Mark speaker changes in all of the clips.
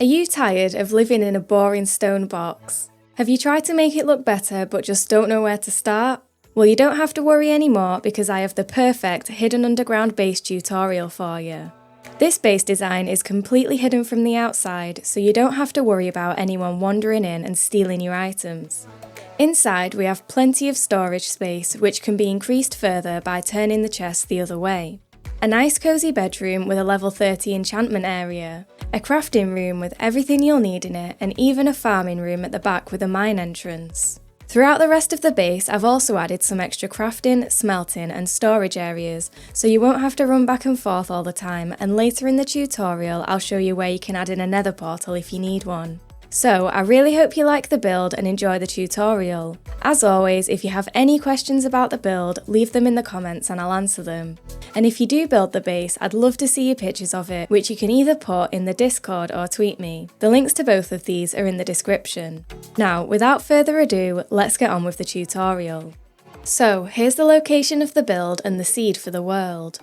Speaker 1: Are you tired of living in a boring stone box? Have you tried to make it look better but just don't know where to start? Well, you don't have to worry anymore because I have the perfect hidden underground base tutorial for you. This base design is completely hidden from the outside, so you don't have to worry about anyone wandering in and stealing your items. Inside, we have plenty of storage space, which can be increased further by turning the chest the other way. A nice cosy bedroom with a level 30 enchantment area, a crafting room with everything you'll need in it, and even a farming room at the back with a mine entrance. Throughout the rest of the base, I've also added some extra crafting, smelting and storage areas, so you won't have to run back and forth all the time, and later in the tutorial I'll show you where you can add in a nether portal if you need one. So, I really hope you like the build and enjoy the tutorial. As always, if you have any questions about the build, leave them in the comments and I'll answer them. And if you do build the base, I'd love to see your pictures of it, which you can either put in the Discord or tweet me. The links to both of these are in the description. Now, without further ado, let's get on with the tutorial. So, here's the location of the build and the seed for the world.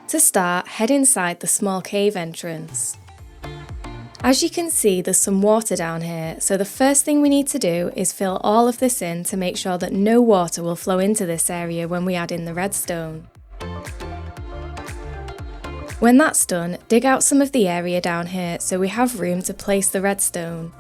Speaker 1: To start, head inside the small cave entrance. As you can see, there's some water down here, so the first thing we need to do is fill all of this in to make sure that no water will flow into this area when we add in the redstone. When that's done, dig out some of the area down here so we have room to place the redstone.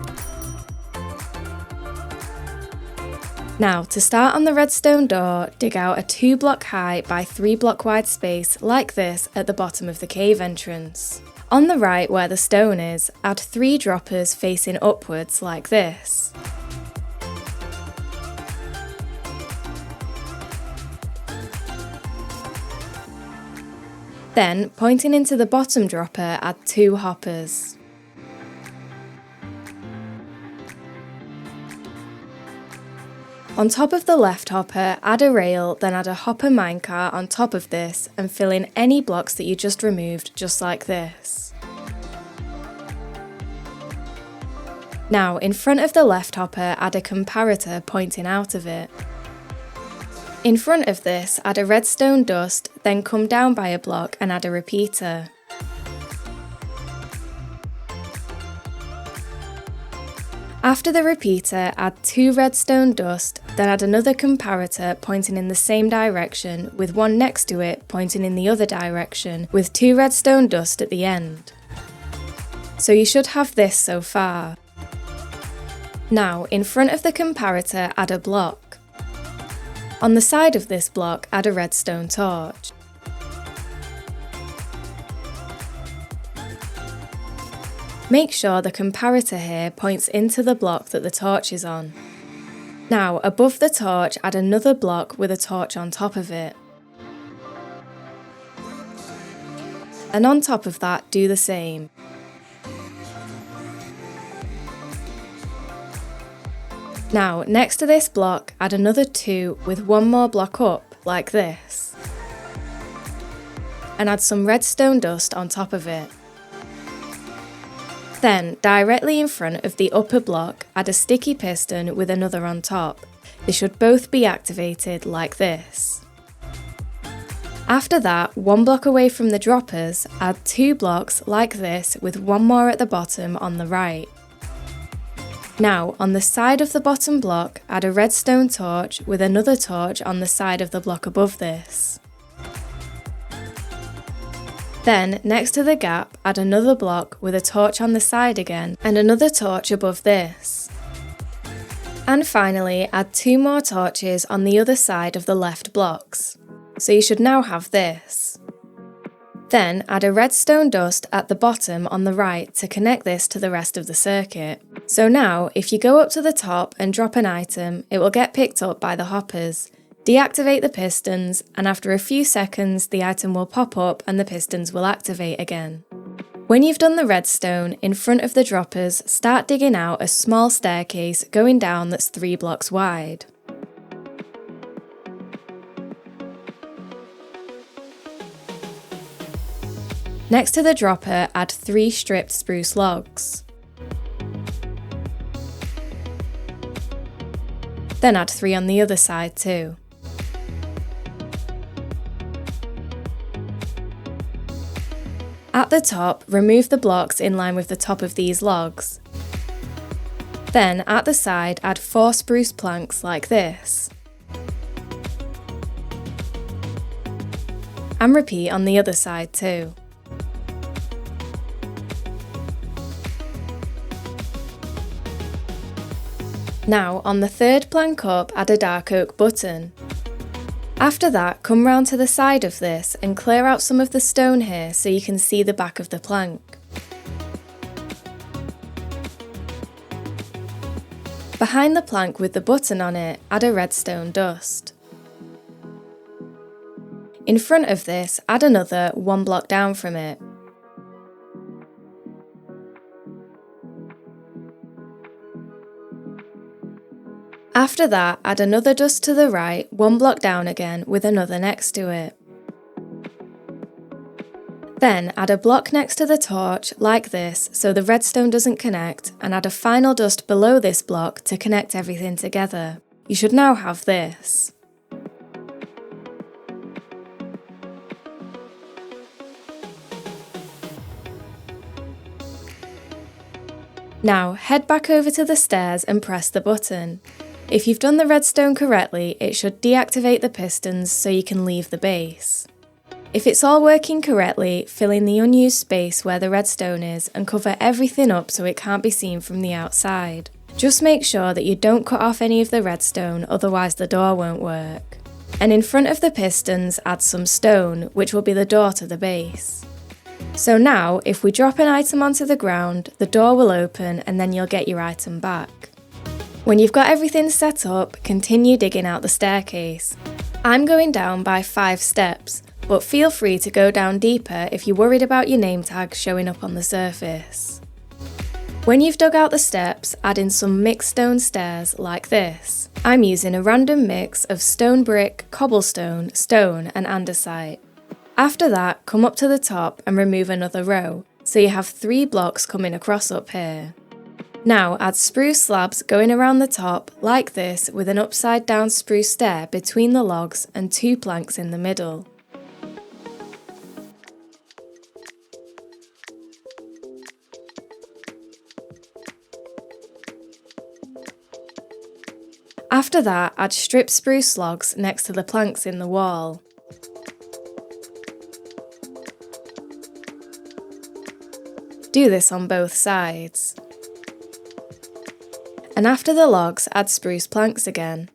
Speaker 1: Now, to start on the redstone door, dig out a 2 block high by 3 block wide space like this at the bottom of the cave entrance. On the right where the stone is, add 3 droppers facing upwards like this. Then, pointing into the bottom dropper, add 2 hoppers. On top of the left hopper, add a rail, then add a hopper minecart on top of this and fill in any blocks that you just removed, just like this. Now, in front of the left hopper, add a comparator pointing out of it. In front of this, add a redstone dust, then come down by a block and add a repeater. After the repeater, add 2 redstone dust, then add another comparator pointing in the same direction, with one next to it pointing in the other direction, with 2 redstone dust at the end. So you should have this so far. Now, in front of the comparator, add a block. On the side of this block, add a redstone torch. Make sure the comparator here points into the block that the torch is on. Now, above the torch, add another block with a torch on top of it. And on top of that, do the same. Now, next to this block, add another 2 with 1 more block up, like this. And add some redstone dust on top of it. Then, directly in front of the upper block, add a sticky piston with another on top. They should both be activated like this. After that, 1 block away from the droppers, add 2 blocks like this with 1 more at the bottom on the right. Now, on the side of the bottom block, add a redstone torch with another torch on the side of the block above this. Then, next to the gap, add another block with a torch on the side again and another torch above this. And finally, add 2 more torches on the other side of the left blocks. So you should now have this. Then, add a redstone dust at the bottom on the right to connect this to the rest of the circuit. So now, if you go up to the top and drop an item, it will get picked up by the hoppers. Deactivate the pistons, and after a few seconds the item will pop up and the pistons will activate again. When you've done the redstone, in front of the droppers, start digging out a small staircase going down that's 3 blocks wide. Next to the dropper, add 3 stripped spruce logs. Then add 3 on the other side too. At the top, remove the blocks in line with the top of these logs. Then, at the side, add 4 spruce planks like this. And repeat on the other side too. Now, on the third plank up, add a dark oak button. After that, come round to the side of this and clear out some of the stone here so you can see the back of the plank. Behind the plank with the button on it, add a redstone dust. In front of this, add another 1 block down from it. After that, add another dust to the right, 1 block down again with another next to it. Then add a block next to the torch, like this, so the redstone doesn't connect, and add a final dust below this block to connect everything together. You should now have this. Now head back over to the stairs and press the button. If you've done the redstone correctly, it should deactivate the pistons so you can leave the base. If it's all working correctly, fill in the unused space where the redstone is and cover everything up so it can't be seen from the outside. Just make sure that you don't cut off any of the redstone, otherwise the door won't work. And in front of the pistons, add some stone, which will be the door to the base. So now, if we drop an item onto the ground, the door will open and then you'll get your item back. When you've got everything set up, continue digging out the staircase. I'm going down by 5 steps, but feel free to go down deeper if you're worried about your name tag showing up on the surface. When you've dug out the steps, add in some mixed stone stairs like this. I'm using a random mix of stone brick, cobblestone, stone and andesite. After that, come up to the top and remove another row, so you have 3 blocks coming across up here. Now add spruce slabs going around the top, like this, with an upside down spruce stair between the logs and 2 planks in the middle. After that, add stripped spruce logs next to the planks in the wall. Do this on both sides. And after the logs, add spruce planks again.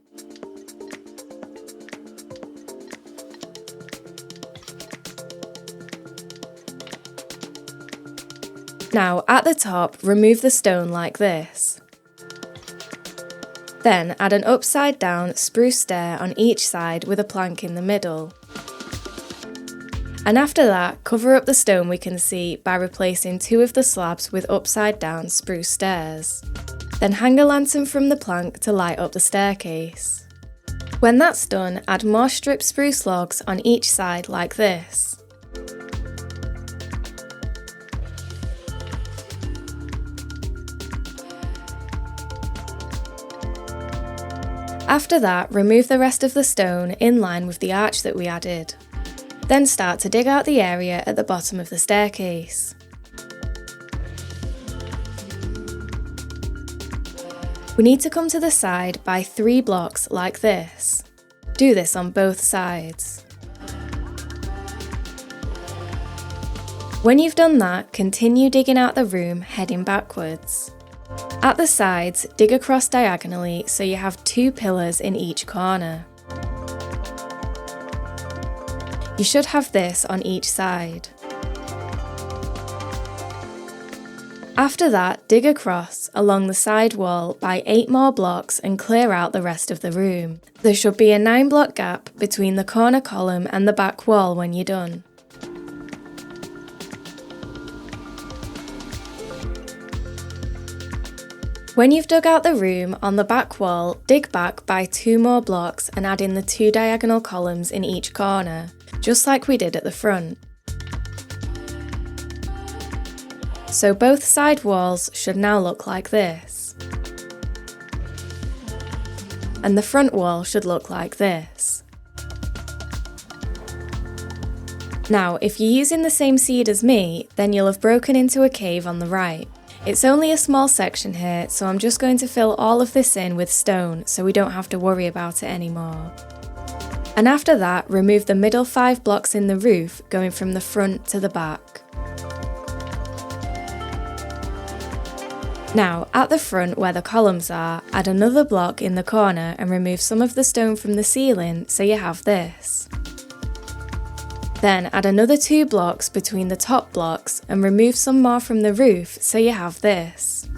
Speaker 1: Now, at the top, remove the stone like this. Then add an upside down spruce stair on each side with a plank in the middle. And after that, cover up the stone we can see by replacing 2 of the slabs with upside down spruce stairs. Then hang a lantern from the plank to light up the staircase. When that's done, add more stripped spruce logs on each side like this. After that, remove the rest of the stone in line with the arch that we added. Then start to dig out the area at the bottom of the staircase. We need to come to the side by 3 blocks like this. Do this on both sides. When you've done that, continue digging out the room heading backwards. At the sides, dig across diagonally so you have 2 pillars in each corner. You should have this on each side. After that, dig across along the side wall by 8 more blocks and clear out the rest of the room. There should be a 9 block gap between the corner column and the back wall when you're done. When you've dug out the room on the back wall, dig back by 2 more blocks and add in the 2 diagonal columns in each corner, just like we did at the front. So both side walls should now look like this. And the front wall should look like this. Now, if you're using the same seed as me, then you'll have broken into a cave on the right. It's only a small section here, so I'm just going to fill all of this in with stone so we don't have to worry about it anymore. And after that, remove the middle 5 blocks in the roof, going from the front to the back. Now, at the front where the columns are, add another block in the corner and remove some of the stone from the ceiling so you have this. Then add another 2 blocks between the top blocks and remove some more from the roof so you have this.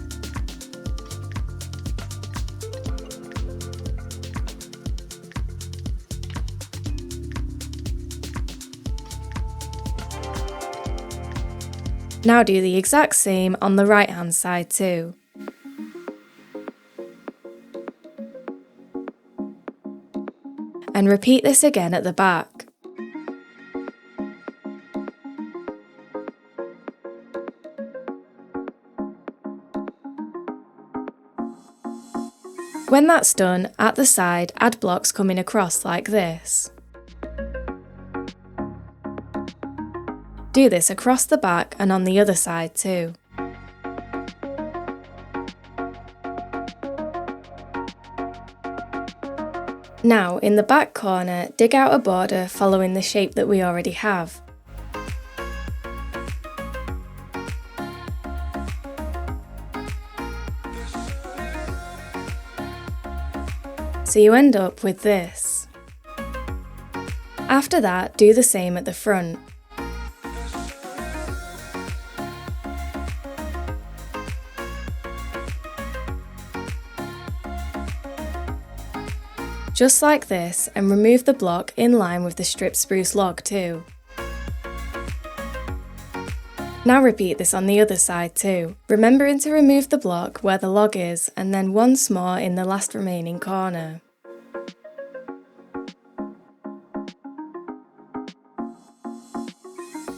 Speaker 1: Now do the exact same on the right hand side too. And repeat this again at the back. When that's done, at the side, add blocks coming across like this. Do this across the back and on the other side too. Now, in the back corner, dig out a border following the shape that we already have. So you end up with this. After that, do the same at the front. Just like this, and remove the block in line with the stripped spruce log too. Now repeat this on the other side too, remembering to remove the block where the log is and then once more in the last remaining corner.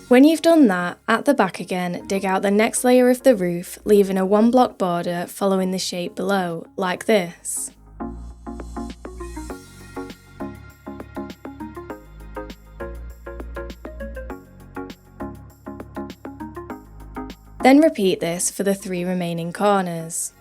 Speaker 1: When you've done that, at the back again, dig out the next layer of the roof, leaving a 1 block border following the shape below, like this. Then repeat this for the 3 remaining corners.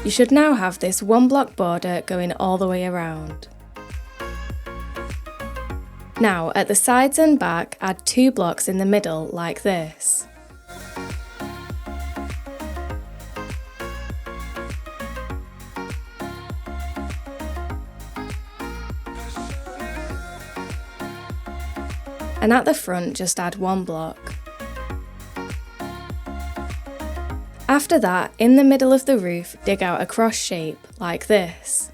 Speaker 1: You should now have this 1 block border going all the way around. Now, at the sides and back, add 2 blocks in the middle like this. And at the front, just add 1 block. After that, in the middle of the roof, dig out a cross shape like this.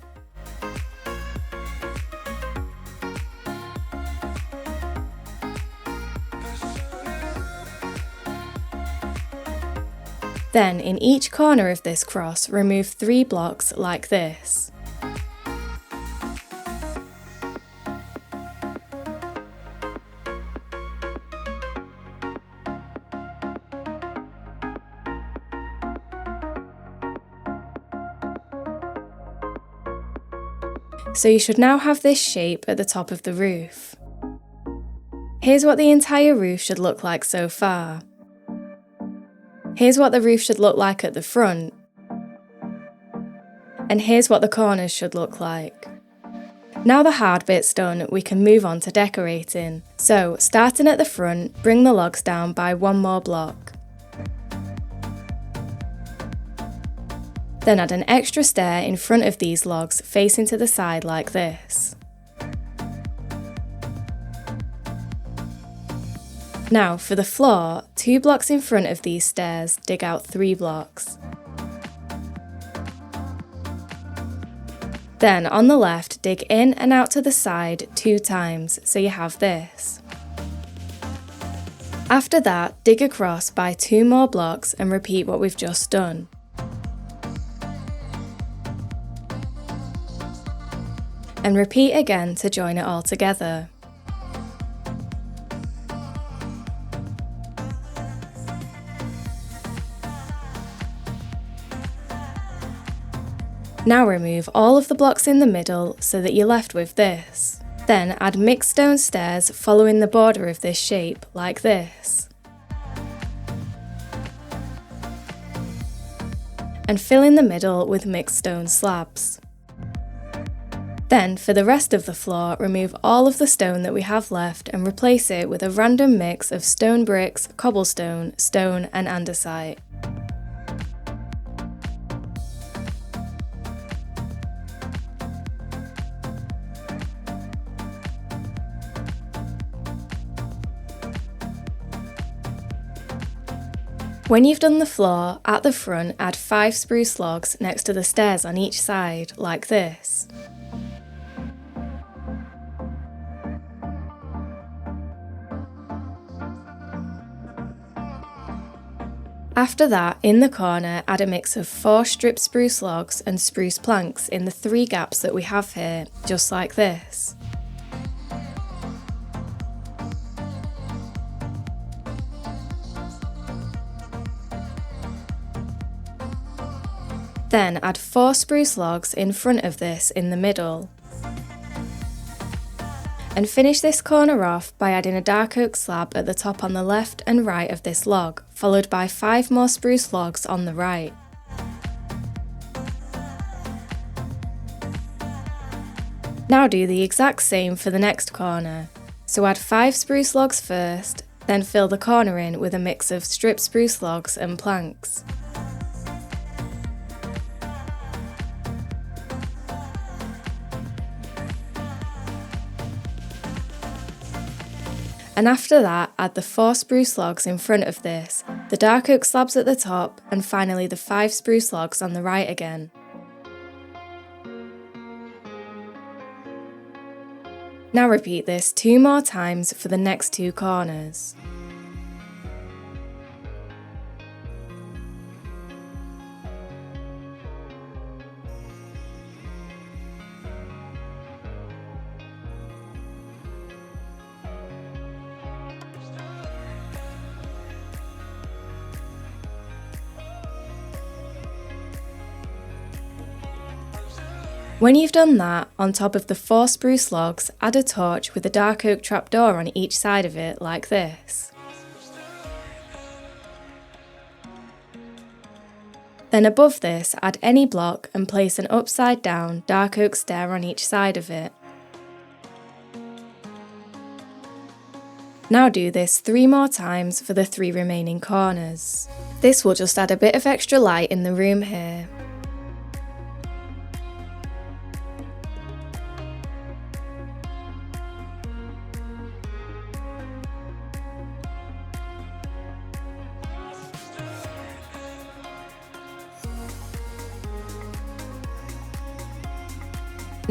Speaker 1: Then, in each corner of this cross, remove 3 blocks like this. So you should now have this shape at the top of the roof. Here's what the entire roof should look like so far. Here's what the roof should look like at the front. And here's what the corners should look like. Now the hard bit's done, we can move on to decorating. So, starting at the front, bring the logs down by 1 more block. Then add an extra stair in front of these logs facing to the side like this. Now for the floor, 2 blocks in front of these stairs, dig out 3 blocks. Then on the left, dig in and out to the side 2 times, so you have this. After that, dig across by 2 more blocks and repeat what we've just done. And repeat again to join it all together. Now remove all of the blocks in the middle so that you're left with this. Then add mixed stone stairs following the border of this shape, like this. And fill in the middle with mixed stone slabs. Then, for the rest of the floor, remove all of the stone that we have left and replace it with a random mix of stone bricks, cobblestone, stone and andesite. When you've done the floor, at the front add 5 spruce logs next to the stairs on each side, like this. After that, in the corner, add a mix of 4 stripped spruce logs and spruce planks in the 3 gaps that we have here, just like this. Then add 4 spruce logs in front of this in the middle. And finish this corner off by adding a dark oak slab at the top on the left and right of this log, followed by 5 more spruce logs on the right. Now do the exact same for the next corner. So add 5 spruce logs first, then fill the corner in with a mix of stripped spruce logs and planks. And after that, add the 4 spruce logs in front of this, the dark oak slabs at the top, and finally the 5 spruce logs on the right again. Now repeat this 2 more times for the next 2 corners. When you've done that, on top of the 4 spruce logs, add a torch with a dark oak trapdoor on each side of it, like this. Then above this, add any block and place an upside down dark oak stair on each side of it. Now do this 3 more times for the 3 remaining corners. This will just add a bit of extra light in the room here.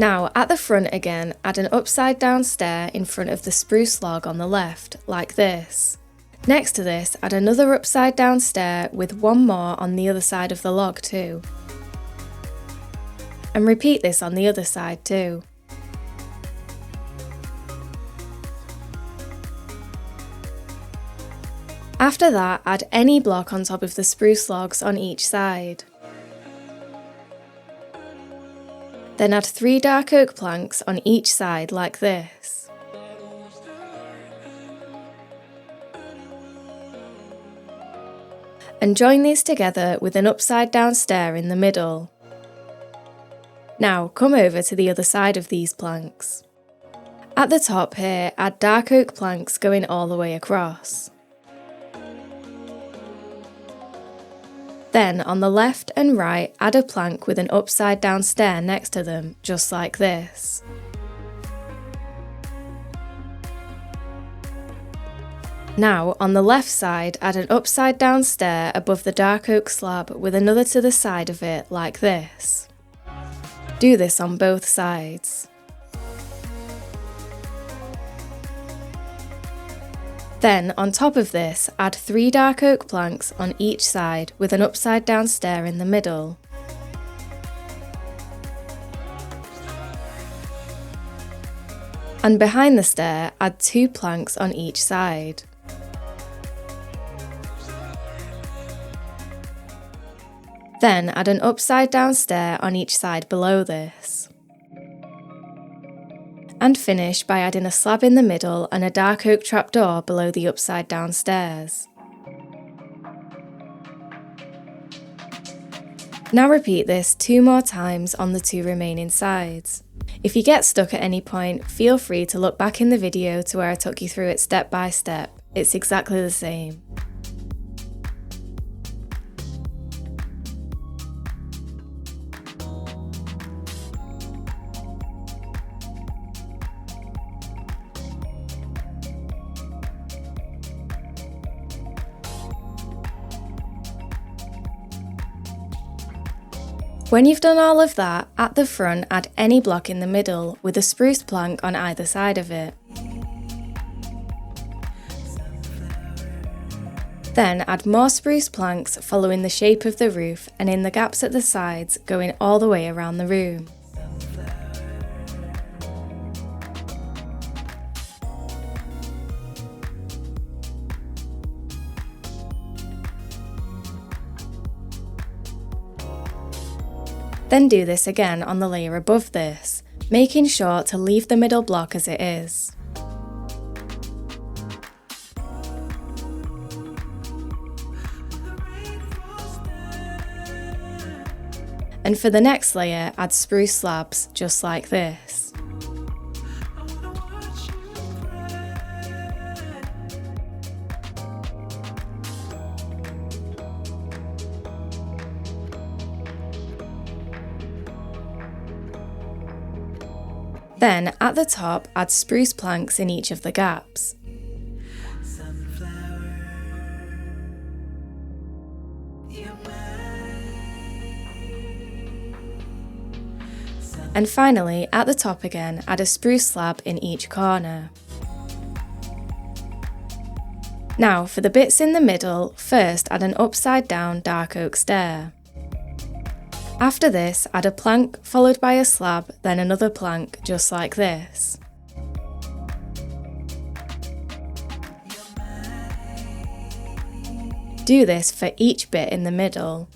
Speaker 1: Now, at the front again, add an upside down stair in front of the spruce log on the left, like this. Next to this, add another upside down stair with 1 more on the other side of the log too. And repeat this on the other side too. After that, add any block on top of the spruce logs on each side. Then add 3 dark oak planks on each side like this. And join these together with an upside down stair in the middle. Now come over to the other side of these planks. At the top here, add dark oak planks going all the way across. Then on the left and right, add a plank with an upside down stair next to them, just like this. Now on the left side, add an upside down stair above the dark oak slab with another to the side of it, like this. Do this on both sides. Then, on top of this, add 3 dark oak planks on each side with an upside down stair in the middle. And behind the stair, add 2 planks on each side. Then add an upside down stair on each side below this. And finish by adding a slab in the middle and a dark oak trapdoor below the upside down stairs. Now repeat this 2 more times on the 2 remaining sides. If you get stuck at any point, feel free to look back in the video to where I took you through it step by step. It's exactly the same. When you've done all of that, at the front add any block in the middle with a spruce plank on either side of it. Then add more spruce planks following the shape of the roof and in the gaps at the sides going all the way around the room. Then do this again on the layer above this, making sure to leave the middle block as it is. And for the next layer, add spruce slabs, just like this. Then, at the top, add spruce planks in each of the gaps. And finally, at the top again, add a spruce slab in each corner. Now, for the bits in the middle, first add an upside down dark oak stair. After this, add a plank followed by a slab, then another plank, just like this. Do this for each bit in the middle.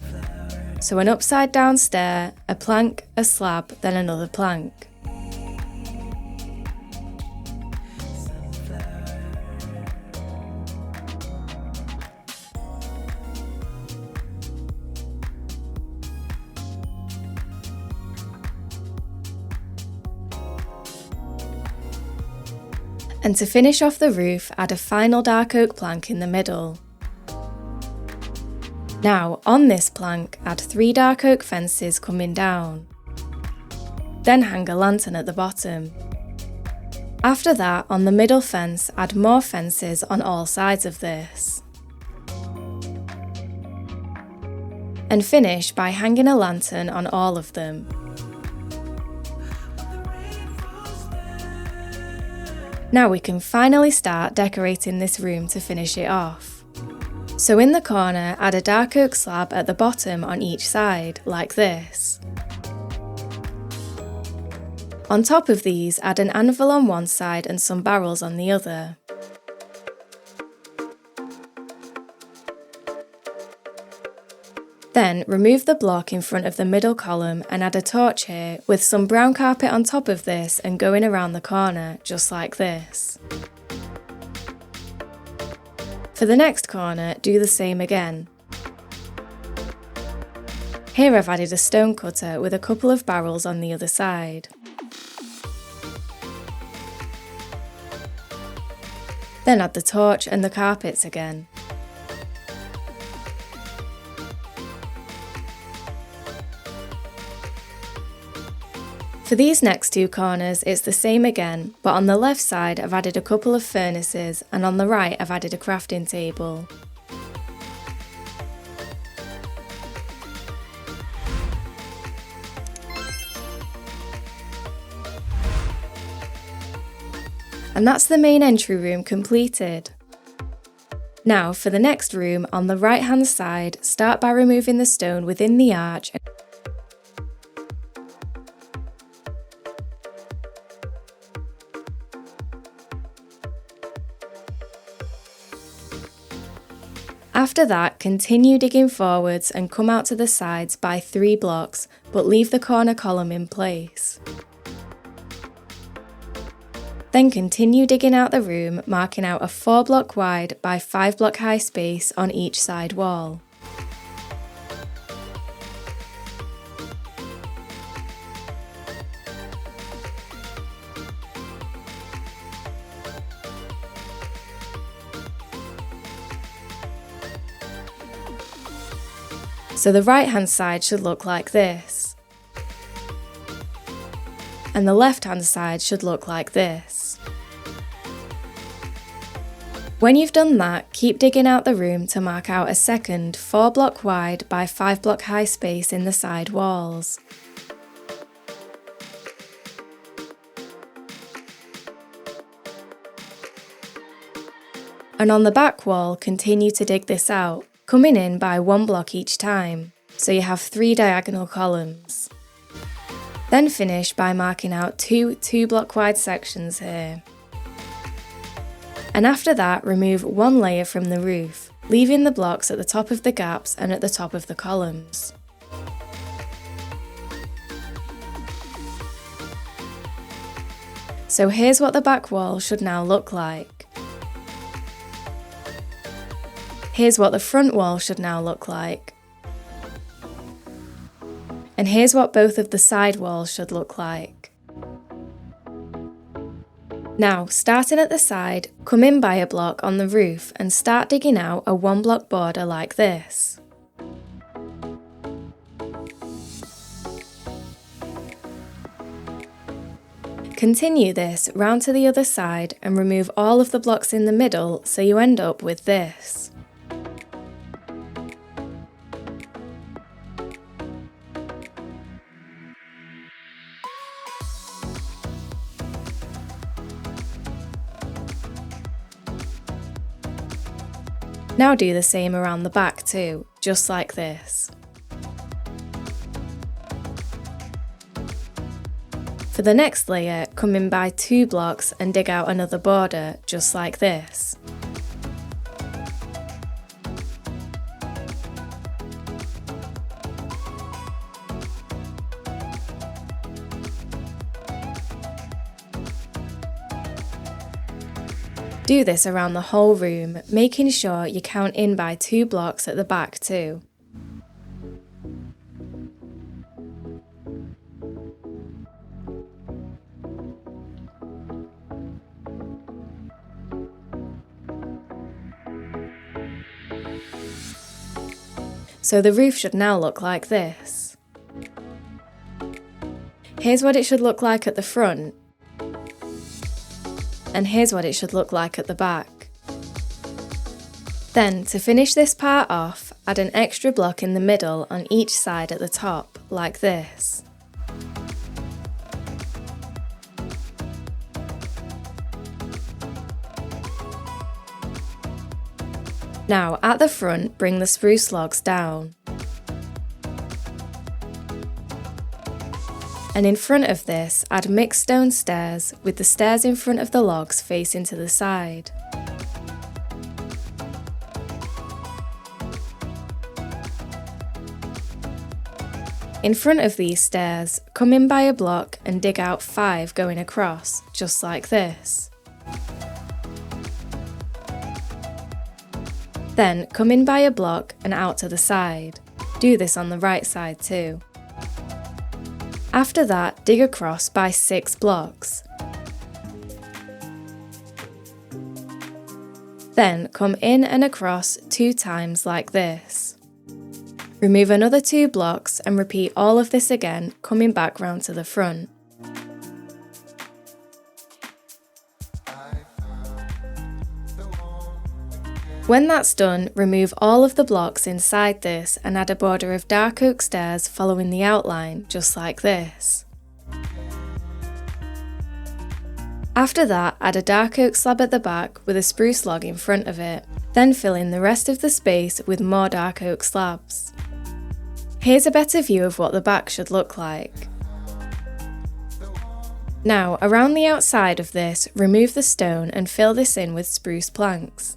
Speaker 1: So an upside down stair, a plank, a slab, then another plank. And to finish off the roof, add a final dark oak plank in the middle. Now, on this plank, add 3 dark oak fences coming down. Then hang a lantern at the bottom. After that, on the middle fence, add more fences on all sides of this. And finish by hanging a lantern on all of them. Now we can finally start decorating this room to finish it off. So in the corner, add a dark oak slab at the bottom on each side, like this. On top of these, add an anvil on one side and some barrels on the other. Then remove the block in front of the middle column and add a torch here with some brown carpet on top of this and going around the corner, just like this. For the next corner, do the same again. Here I've added a stone cutter with a couple of barrels on the other side. Then add the torch and the carpets again. For these next 2 corners, it's the same again, but on the left side I've added a couple of furnaces and on the right I've added a crafting table. And that's the main entry room completed. Now for the next room, on the right hand side, start by removing the stone within the arch. After that, continue digging forwards and come out to the sides by 3 blocks, but leave the corner column in place. Then continue digging out the room, marking out a 4 block wide by 5 block high space on each side wall. So the right hand side should look like this. And the left hand side should look like this. When you've done that, keep digging out the room to mark out a second 4 block wide by 5 block high space in the side walls. And on the back wall, continue to dig this out, coming in by 1 block each time, so you have 3 diagonal columns. Then finish by marking out 2 2-block wide sections here. And after that, remove 1 layer from the roof, leaving the blocks at the top of the gaps and at the top of the columns. So here's what the back wall should now look like. Here's what the front wall should now look like. And here's what both of the side walls should look like. Now, starting at the side, come in by a block on the roof and start digging out a 1 block border like this. Continue this round to the other side and remove all of the blocks in the middle so you end up with this. Now do the same around the back too, just like this. For the next layer, come in by 2 blocks and dig out another border, just like this. Do this around the whole room, making sure you count in by 2 blocks at the back too. So the roof should now look like this. Here's what it should look like at the front. And here's what it should look like at the back. Then, to finish this part off, add an extra block in the middle on each side at the top, like this. Now, at the front, bring the spruce logs down. And in front of this, add mixed stone stairs with the stairs in front of the logs facing to the side. In front of these stairs, come in by a block and dig out 5 going across, just like this. Then come in by a block and out to the side. Do this on the right side too. After that, dig across by 6 blocks. Then come in and across 2 times like this. Remove another 2 blocks and repeat all of this again, coming back round to the front. When that's done, remove all of the blocks inside this and add a border of dark oak stairs following the outline, just like this. After that, add a dark oak slab at the back with a spruce log in front of it. Then fill in the rest of the space with more dark oak slabs. Here's a better view of what the back should look like. Now, around the outside of this, remove the stone and fill this in with spruce planks.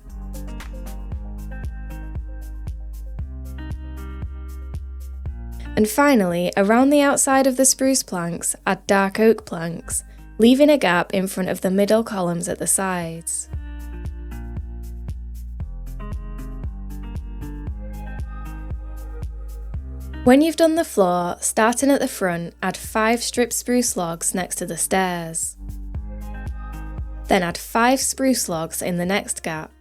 Speaker 1: And finally, around the outside of the spruce planks, add dark oak planks, leaving a gap in front of the middle columns at the sides. When you've done the floor, starting at the front, add 5 stripped spruce logs next to the stairs. Then add 5 spruce logs in the next gap.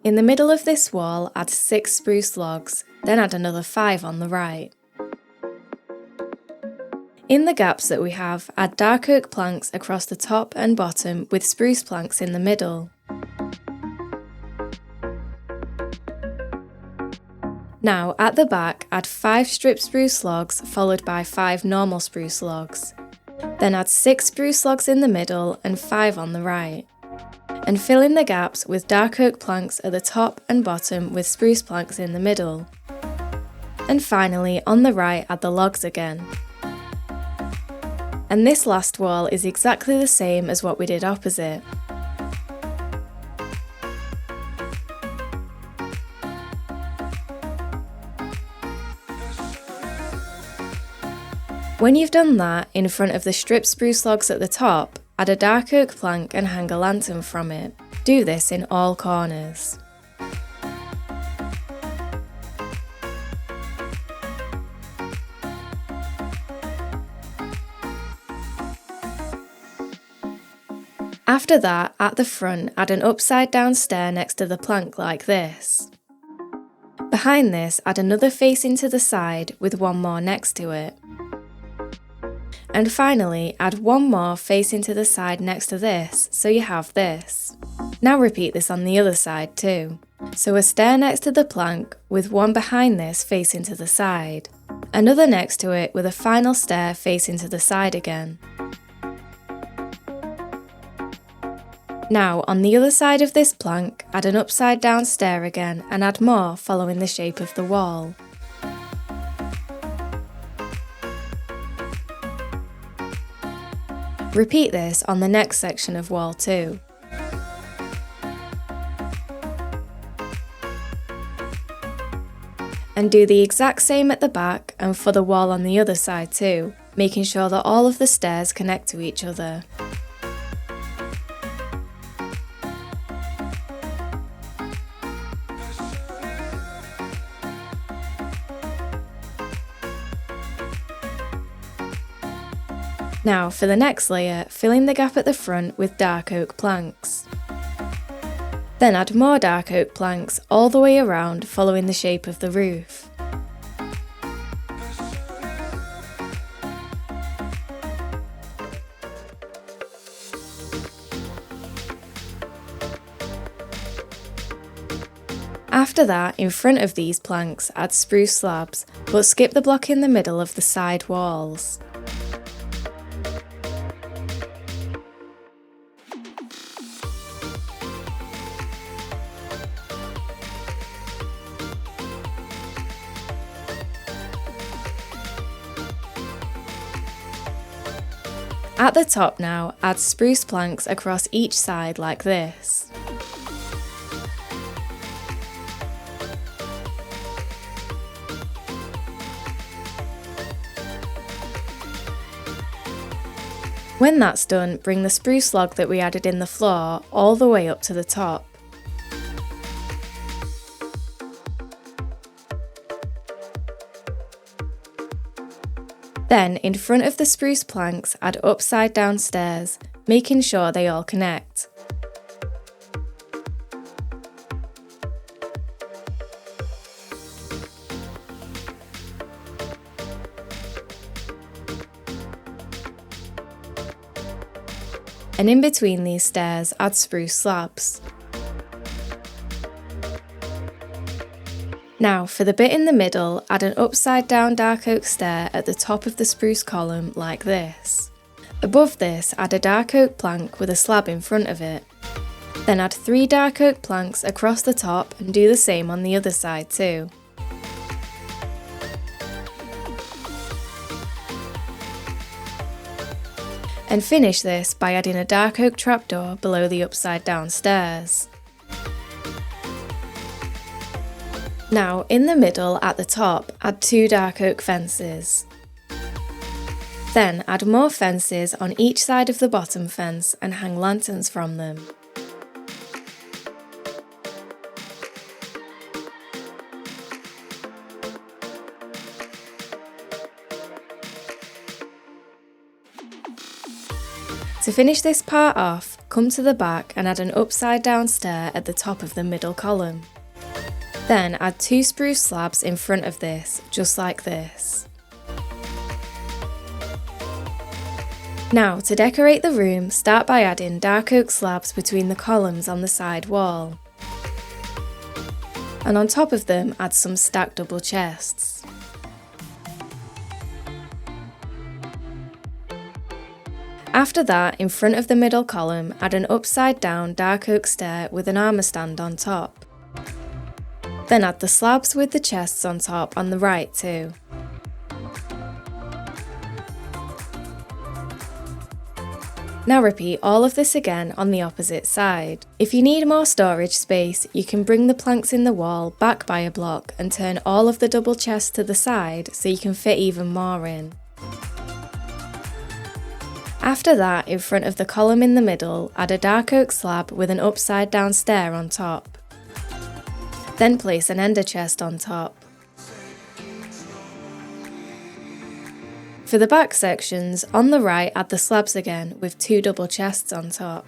Speaker 1: In the middle of this wall, add 6 spruce logs, then add another 5 on the right. In the gaps that we have, add dark oak planks across the top and bottom with spruce planks in the middle. Now, at the back, add 5 stripped spruce logs followed by 5 normal spruce logs. Then add 6 spruce logs in the middle and 5 on the right. And fill in the gaps with dark oak planks at the top and bottom with spruce planks in the middle. And finally, on the right, add the logs again. And this last wall is exactly the same as what we did opposite. When you've done that, in front of the stripped spruce logs at the top, add a dark oak plank and hang a lantern from it. Do this in all corners. After that, at the front, add an upside down stair next to the plank like this. Behind this, add another facing to the side with one more next to it. And finally, add one more facing to the side next to this, so you have this. Now repeat this on the other side too. So a stair next to the plank, with one behind this facing to the side. Another next to it with a final stair facing to the side again. Now, on the other side of this plank, add an upside down stair again and add more following the shape of the wall. Repeat this on the next section of wall too. And do the exact same at the back and for the wall on the other side too, making sure that all of the stairs connect to each other. Now for the next layer, fill in the gap at the front with dark oak planks. Then add more dark oak planks all the way around following the shape of the roof. After that, in front of these planks, add spruce slabs, but skip the block in the middle of the side walls. At the top now, add spruce planks across each side like this. When that's done, bring the spruce log that we added in the floor all the way up to the top. Then, in front of the spruce planks, add upside down stairs, making sure they all connect. And in between these stairs, add spruce slabs. Now, for the bit in the middle, add an upside down dark oak stair at the top of the spruce column like this. Above this, add a dark oak plank with a slab in front of it. Then add 3 dark oak planks across the top and do the same on the other side too. And finish this by adding a dark oak trapdoor below the upside down stairs. Now, in the middle at the top, add 2 dark oak fences. Then add more fences on each side of the bottom fence and hang lanterns from them. To finish this part off, come to the back and add an upside down stair at the top of the middle column. Then add 2 spruce slabs in front of this, just like this. Now, to decorate the room, start by adding dark oak slabs between the columns on the side wall. And on top of them, add some stacked double chests. After that, in front of the middle column, add an upside down dark oak stair with an armour stand on top. Then add the slabs with the chests on top on the right too. Now repeat all of this again on the opposite side. If you need more storage space, you can bring the planks in the wall back by a block and turn all of the double chests to the side so you can fit even more in. After that, in front of the column in the middle, add a dark oak slab with an upside down stair on top. Then place an ender chest on top. For the back sections, on the right add the slabs again with 2 double chests on top.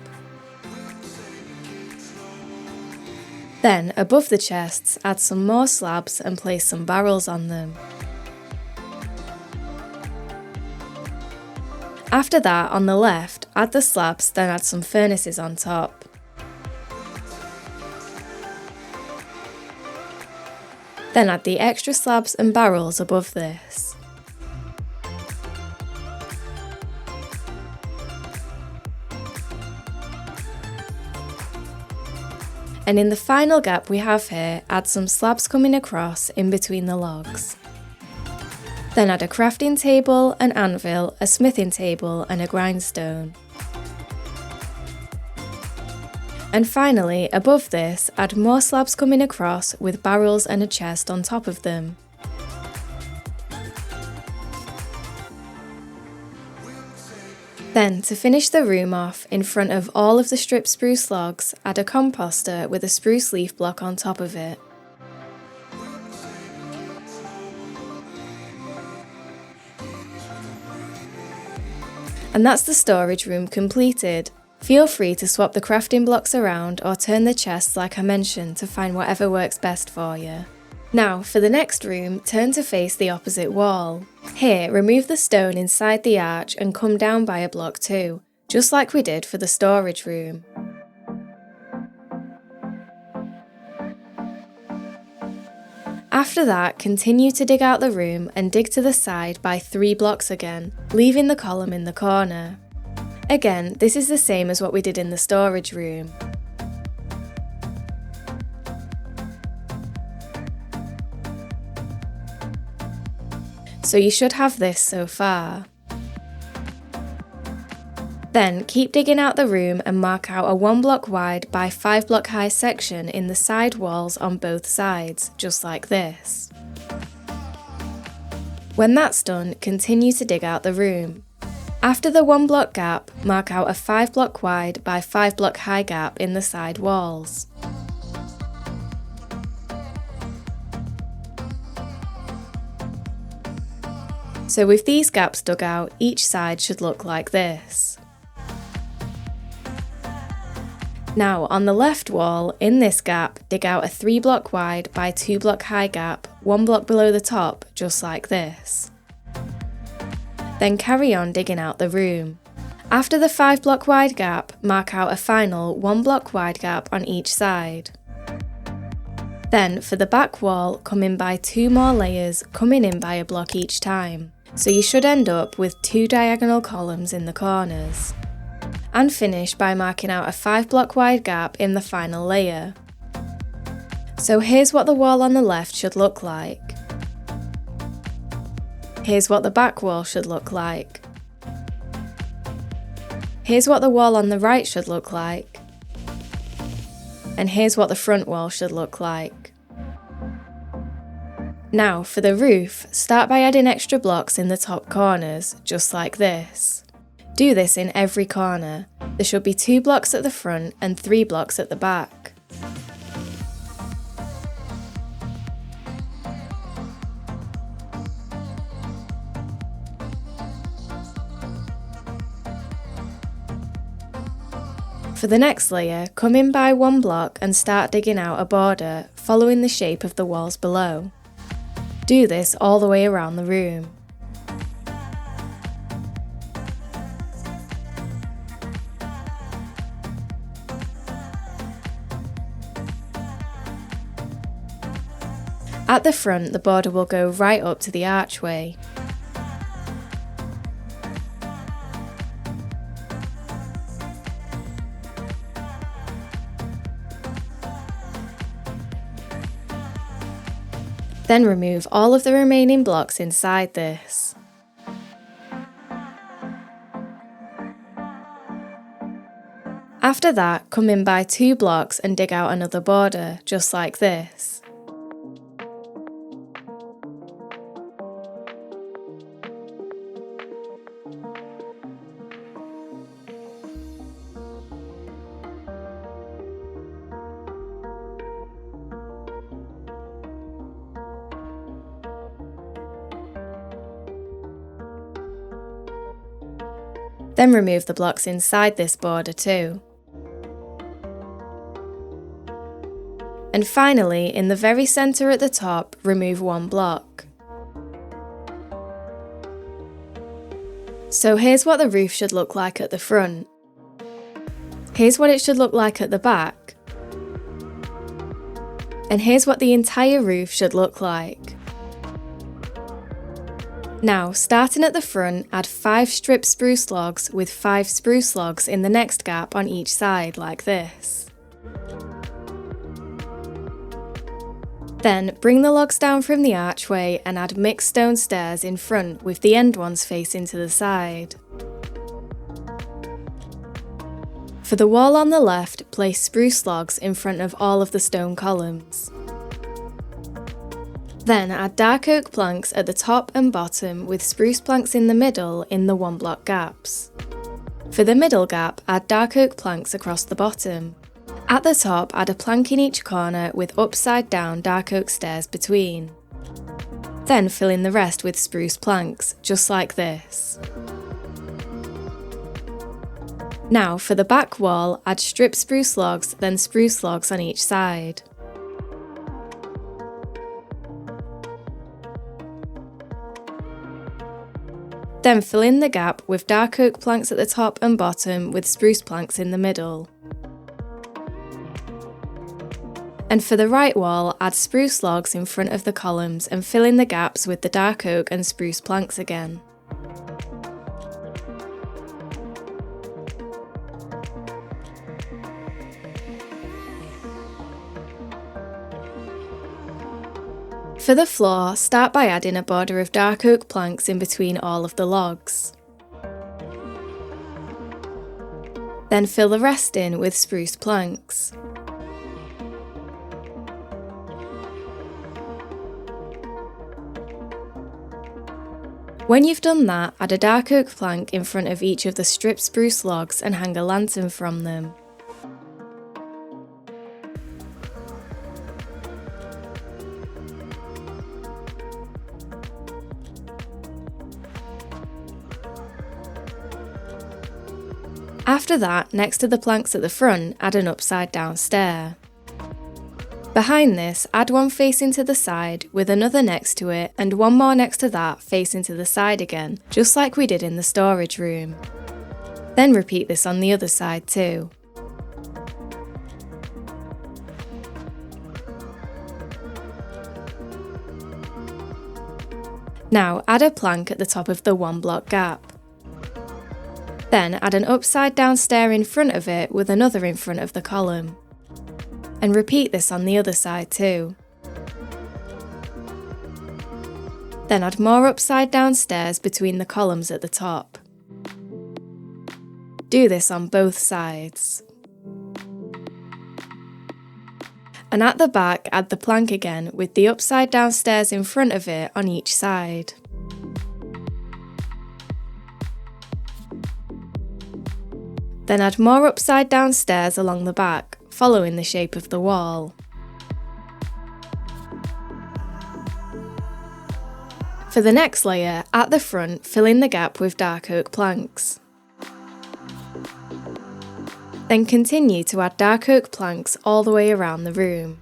Speaker 1: Then, above the chests, add some more slabs and place some barrels on them. After that, on the left, add the slabs, then add some furnaces on top. Then add the extra slabs and barrels above this. And in the final gap we have here, add some slabs coming across in between the logs. Then add a crafting table, an anvil, a smithing table and a grindstone. And finally, above this, add more slabs coming across with barrels and a chest on top of them. Then, to finish the room off, in front of all of the stripped spruce logs, add a composter with a spruce leaf block on top of it. And that's the storage room completed. Feel free to swap the crafting blocks around or turn the chests like I mentioned to find whatever works best for you. Now, for the next room, turn to face the opposite wall. Here, remove the stone inside the arch and come down by a block too, just like we did for the storage room. After that, continue to dig out the room and dig to the side by 3 blocks again, leaving the column in the corner. Again, this is the same as what we did in the storage room. So you should have this so far. Then keep digging out the room and mark out a 1 block wide by 5 block high section in the side walls on both sides, just like this. When that's done, continue to dig out the room. After the 1 block gap, mark out a 5 block wide by 5 block high gap in the side walls. So with these gaps dug out, each side should look like this. Now on the left wall, in this gap, dig out a 3 block wide by 2 block high gap, 1 block below the top, just like this. Then carry on digging out the room. After the 5 block wide gap, mark out a final 1 block wide gap on each side. Then for the back wall, come in by 2 more layers, coming in by a block each time. So you should end up with 2 diagonal columns in the corners. And finish by marking out a 5 block wide gap in the final layer. So here's what the wall on the left should look like. Here's what the back wall should look like. Here's what the wall on the right should look like. And here's what the front wall should look like. Now for the roof, start by adding extra blocks in the top corners, just like this. Do this in every corner. There should be 2 blocks at the front and 3 blocks at the back. For the next layer, come in by 1 block and start digging out a border, following the shape of the walls below. Do this all the way around the room. At the front, the border will go right up to the archway. Then remove all of the remaining blocks inside this. After that, come in by 2 blocks and dig out another border, just like this. Then remove the blocks inside this border too. And finally, in the very centre at the top, remove 1 block. So here's what the roof should look like at the front. Here's what it should look like at the back. And here's what the entire roof should look like. Now, starting at the front, add 5 stripped spruce logs with 5 spruce logs in the next gap on each side, like this. Then, bring the logs down from the archway and add mixed stone stairs in front with the end ones facing to the side. For the wall on the left, place spruce logs in front of all of the stone columns. Then add dark oak planks at the top and bottom with spruce planks in the middle in the 1 block gaps. For the middle gap, add dark oak planks across the bottom. At the top, add a plank in each corner with upside down dark oak stairs between. Then fill in the rest with spruce planks, just like this. Now for the back wall, add stripped spruce logs, then spruce logs on each side. Then fill in the gap with dark oak planks at the top and bottom with spruce planks in the middle. And for the right wall, add spruce logs in front of the columns and fill in the gaps with the dark oak and spruce planks again. For the floor, start by adding a border of dark oak planks in between all of the logs. Then fill the rest in with spruce planks. When you've done that, add a dark oak plank in front of each of the stripped spruce logs and hang a lantern from them. After that, next to the planks at the front, add an upside down stair. Behind this, add one facing to the side with another next to it and one more next to that facing to the side again, just like we did in the storage room. Then repeat this on the other side too. Now add a plank at the top of the 1 block gap. Then add an upside down stair in front of it with another in front of the column. And repeat this on the other side too. Then add more upside down stairs between the columns at the top. Do this on both sides. And at the back, add the plank again with the upside down stairs in front of it on each side. Then add more upside down stairs along the back, following the shape of the wall. For the next layer, at the front, fill in the gap with dark oak planks. Then continue to add dark oak planks all the way around the room.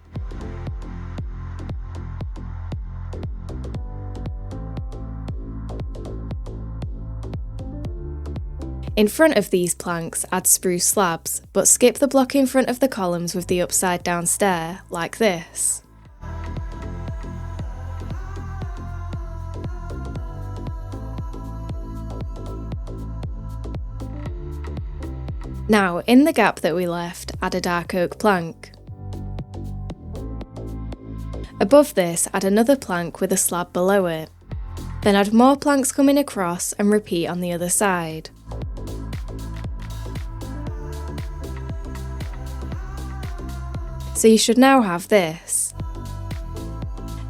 Speaker 1: In front of these planks, add spruce slabs, but skip the block in front of the columns with the upside down stair, like this. Now, in the gap that we left, add a dark oak plank. Above this, add another plank with a slab below it. Then add more planks coming across and repeat on the other side. So you should now have this.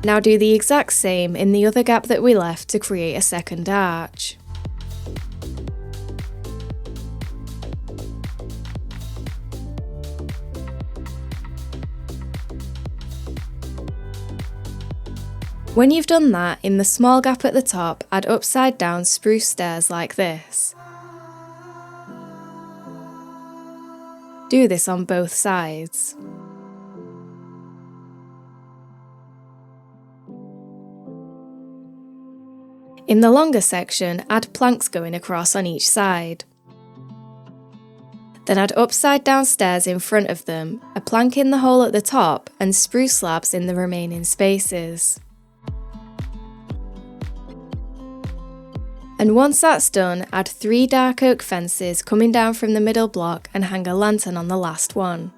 Speaker 1: Now do the exact same in the other gap that we left to create a second arch. When you've done that, in the small gap at the top, add upside down spruce stairs like this. Do this on both sides. In the longer section, add planks going across on each side. Then add upside down stairs in front of them, a plank in the hole at the top, and spruce slabs in the remaining spaces. And once that's done, add 3 dark oak fences coming down from the middle block and hang a lantern on the last one.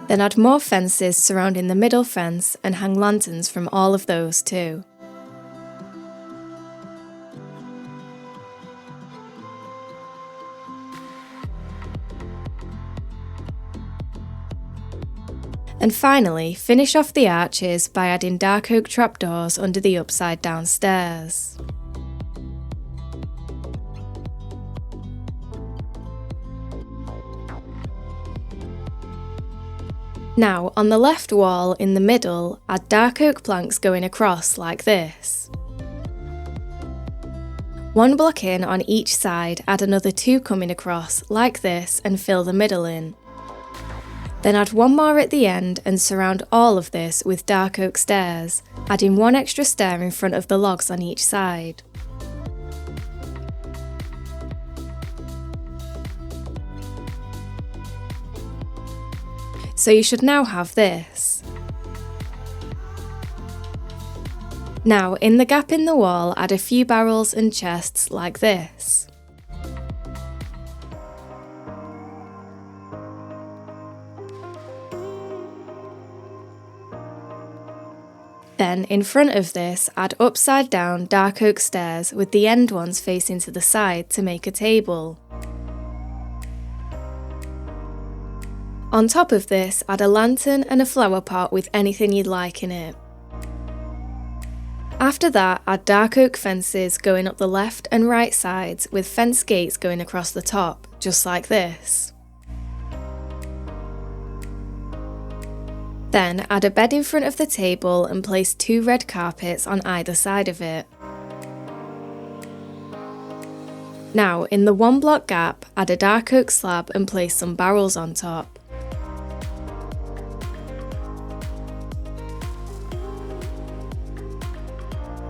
Speaker 1: Then add more fences surrounding the middle fence and hang lanterns from all of those too. And finally, finish off the arches by adding dark oak trapdoors under the upside down stairs. Now, on the left wall in the middle, add dark oak planks going across like this. 1 block in on each side, add another 2 coming across like this and fill the middle in. Then add 1 more at the end and surround all of this with dark oak stairs, adding 1 extra stair in front of the logs on each side. So you should now have this. Now, in the gap in the wall, add a few barrels and chests like this. Then, in front of this, add upside down dark oak stairs with the end ones facing to the side to make a table. On top of this, add a lantern and a flower pot with anything you'd like in it. After that, add dark oak fences going up the left and right sides with fence gates going across the top, just like this. Then add a bed in front of the table and place 2 red carpets on either side of it. Now, in the 1 block gap, add a dark oak slab and place some barrels on top.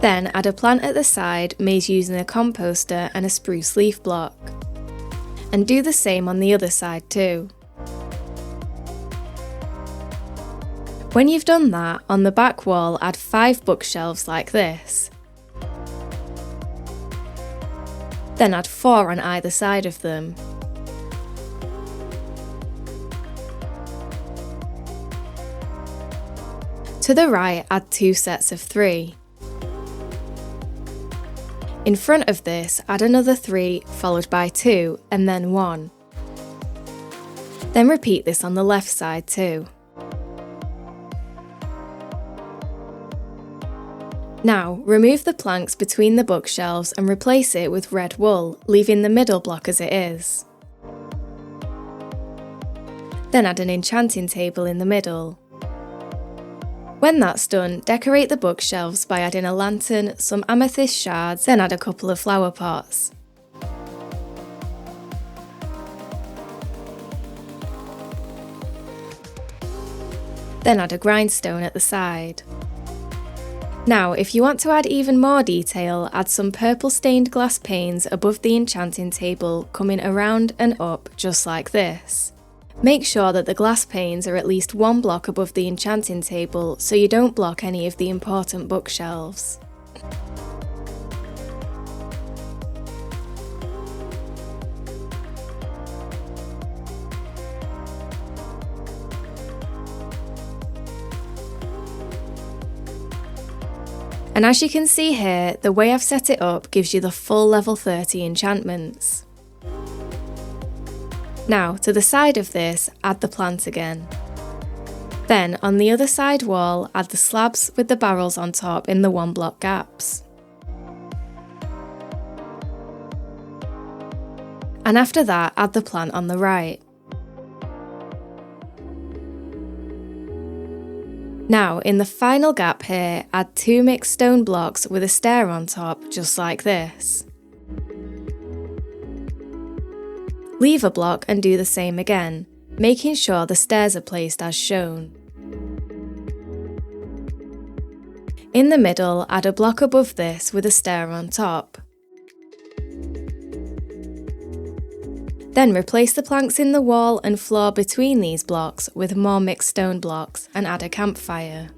Speaker 1: Then add a plant at the side made using a composter and a spruce leaf block. And do the same on the other side too. When you've done that, on the back wall add 5 bookshelves like this. Then add 4 on either side of them. To the right, add 2 sets of 3. In front of this, add another 3, followed by 2, and then 1. Then repeat this on the left side too. Now, remove the planks between the bookshelves and replace it with red wool, leaving the middle block as it is. Then add an enchanting table in the middle. When that's done, decorate the bookshelves by adding a lantern, some amethyst shards, then add a couple of flower pots. Then add a grindstone at the side. Now, if you want to add even more detail, add some purple stained glass panes above the enchanting table, coming around and up just like this. Make sure that the glass panes are at least one block above the enchanting table so you don't block any of the important bookshelves. And as you can see here, the way I've set it up gives you the full level 30 enchantments. Now, to the side of this, add the plant again. Then, on the other side wall, add the slabs with the barrels on top in the 1 block gaps. And after that, add the plant on the right. Now, in the final gap here, add 2 mixed stone blocks with a stair on top, just like this. Leave a block and do the same again, making sure the stairs are placed as shown. In the middle, add a block above this with a stair on top. Then replace the planks in the wall and floor between these blocks with more mixed stone blocks and add a campfire.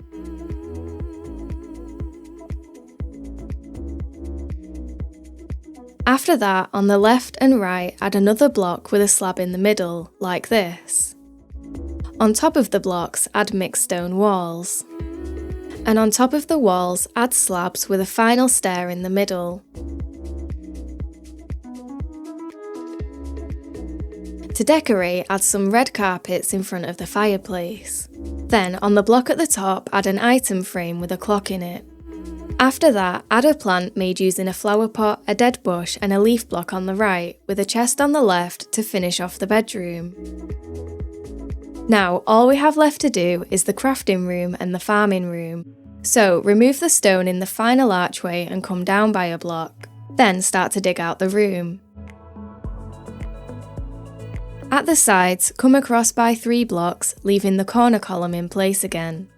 Speaker 1: After that, on the left and right, add another block with a slab in the middle, like this. On top of the blocks, add mixed stone walls. And on top of the walls, add slabs with a final stair in the middle. To decorate, add some red carpets in front of the fireplace. Then, on the block at the top, add an item frame with a clock in it. After that, add a plant made using a flower pot, a dead bush and a leaf block on the right, with a chest on the left to finish off the bedroom. Now, all we have left to do is the crafting room and the farming room. So, remove the stone in the final archway and come down by a block. Then start to dig out the room. At the sides, come across by 3 blocks, leaving the corner column in place again.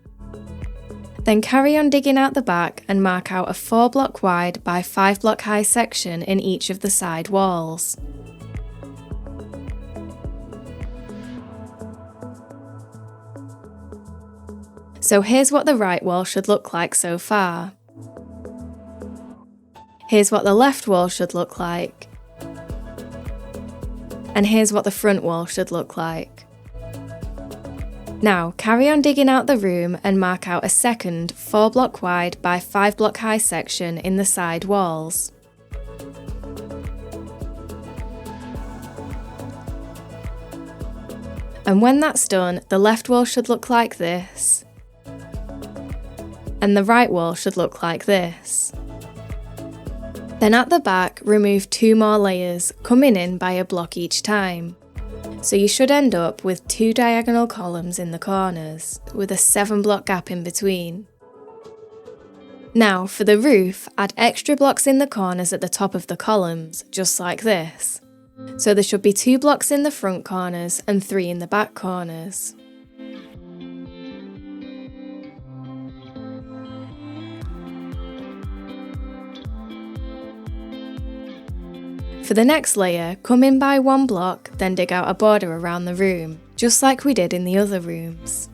Speaker 1: Then carry on digging out the back and mark out a 4 block wide by 5 block high section in each of the side walls. So here's what the right wall should look like so far. Here's what the left wall should look like. And here's what the front wall should look like. Now, carry on digging out the room and mark out a second 4 block wide by 5 block high section in the side walls. And when that's done, the left wall should look like this. And the right wall should look like this. Then at the back, remove 2 more layers, coming in by a block each time. So you should end up with 2 diagonal columns in the corners, with a 7 block gap in between. Now for the roof, add extra blocks in the corners at the top of the columns, just like this. So there should be 2 blocks in the front corners and 3 in the back corners. For the next layer, come in by 1 block, then dig out a border around the room, just like we did in the other rooms.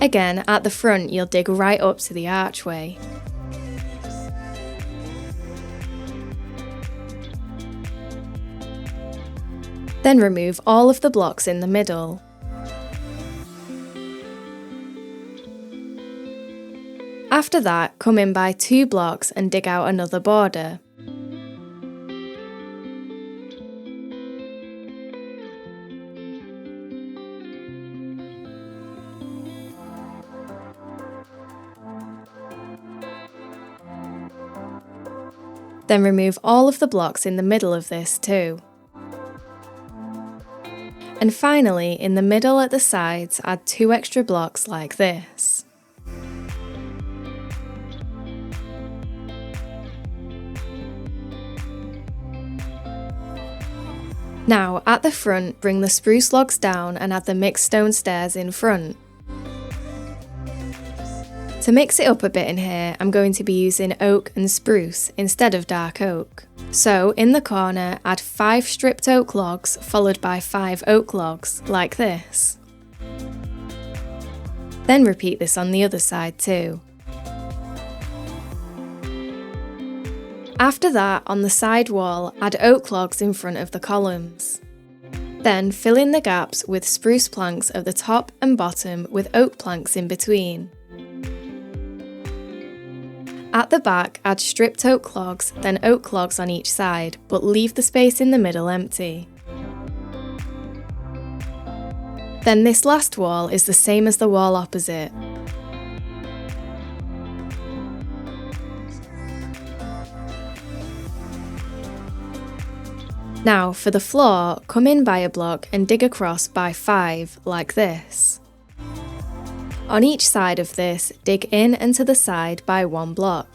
Speaker 1: Again, at the front you'll dig right up to the archway. Then remove all of the blocks in the middle. After that, come in by 2 blocks and dig out another border. Then remove all of the blocks in the middle of this too. And finally, in the middle at the sides, add 2 extra blocks like this. Now, at the front, bring the spruce logs down and add the mixed stone stairs in front. To mix it up a bit in here, I'm going to be using oak and spruce instead of dark oak. So, in the corner, add 5 stripped oak logs followed by 5 oak logs, like this. Then repeat this on the other side too. After that, on the side wall, add oak logs in front of the columns. Then fill in the gaps with spruce planks at the top and bottom with oak planks in between. At the back, add stripped oak logs, then oak logs on each side, but leave the space in the middle empty. Then this last wall is the same as the wall opposite. Now, for the floor, come in by a block and dig across by 5, like this. On each side of this, dig in and to the side by 1 block.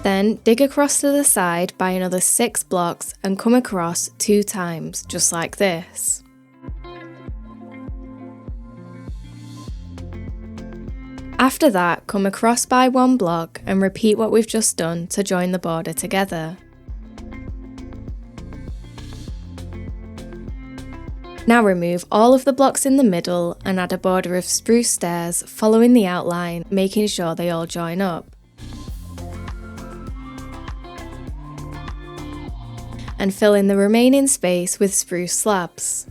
Speaker 1: Then dig across to the side by another 6 blocks and come across 2 times, just like this. After that, come across by 1 block and repeat what we've just done to join the border together. Now remove all of the blocks in the middle and add a border of spruce stairs following the outline, making sure they all join up. And fill in the remaining space with spruce slabs.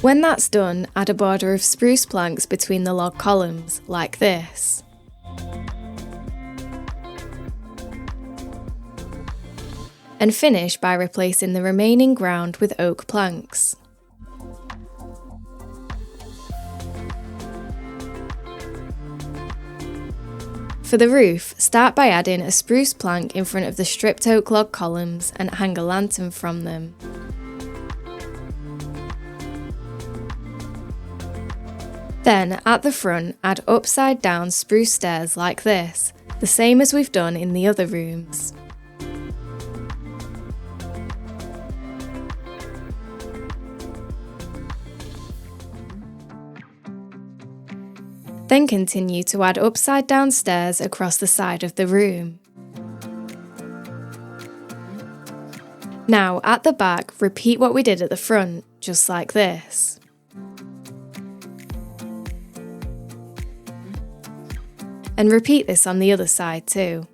Speaker 1: When that's done, add a border of spruce planks between the log columns, like this. And finish by replacing the remaining ground with oak planks. For the roof, start by adding a spruce plank in front of the stripped oak log columns and hang a lantern from them. Then, at the front, add upside down spruce stairs like this, the same as we've done in the other rooms. Then continue to add upside down stairs across the side of the room. Now, at the back, repeat what we did at the front, just like this. And repeat this on the other side too.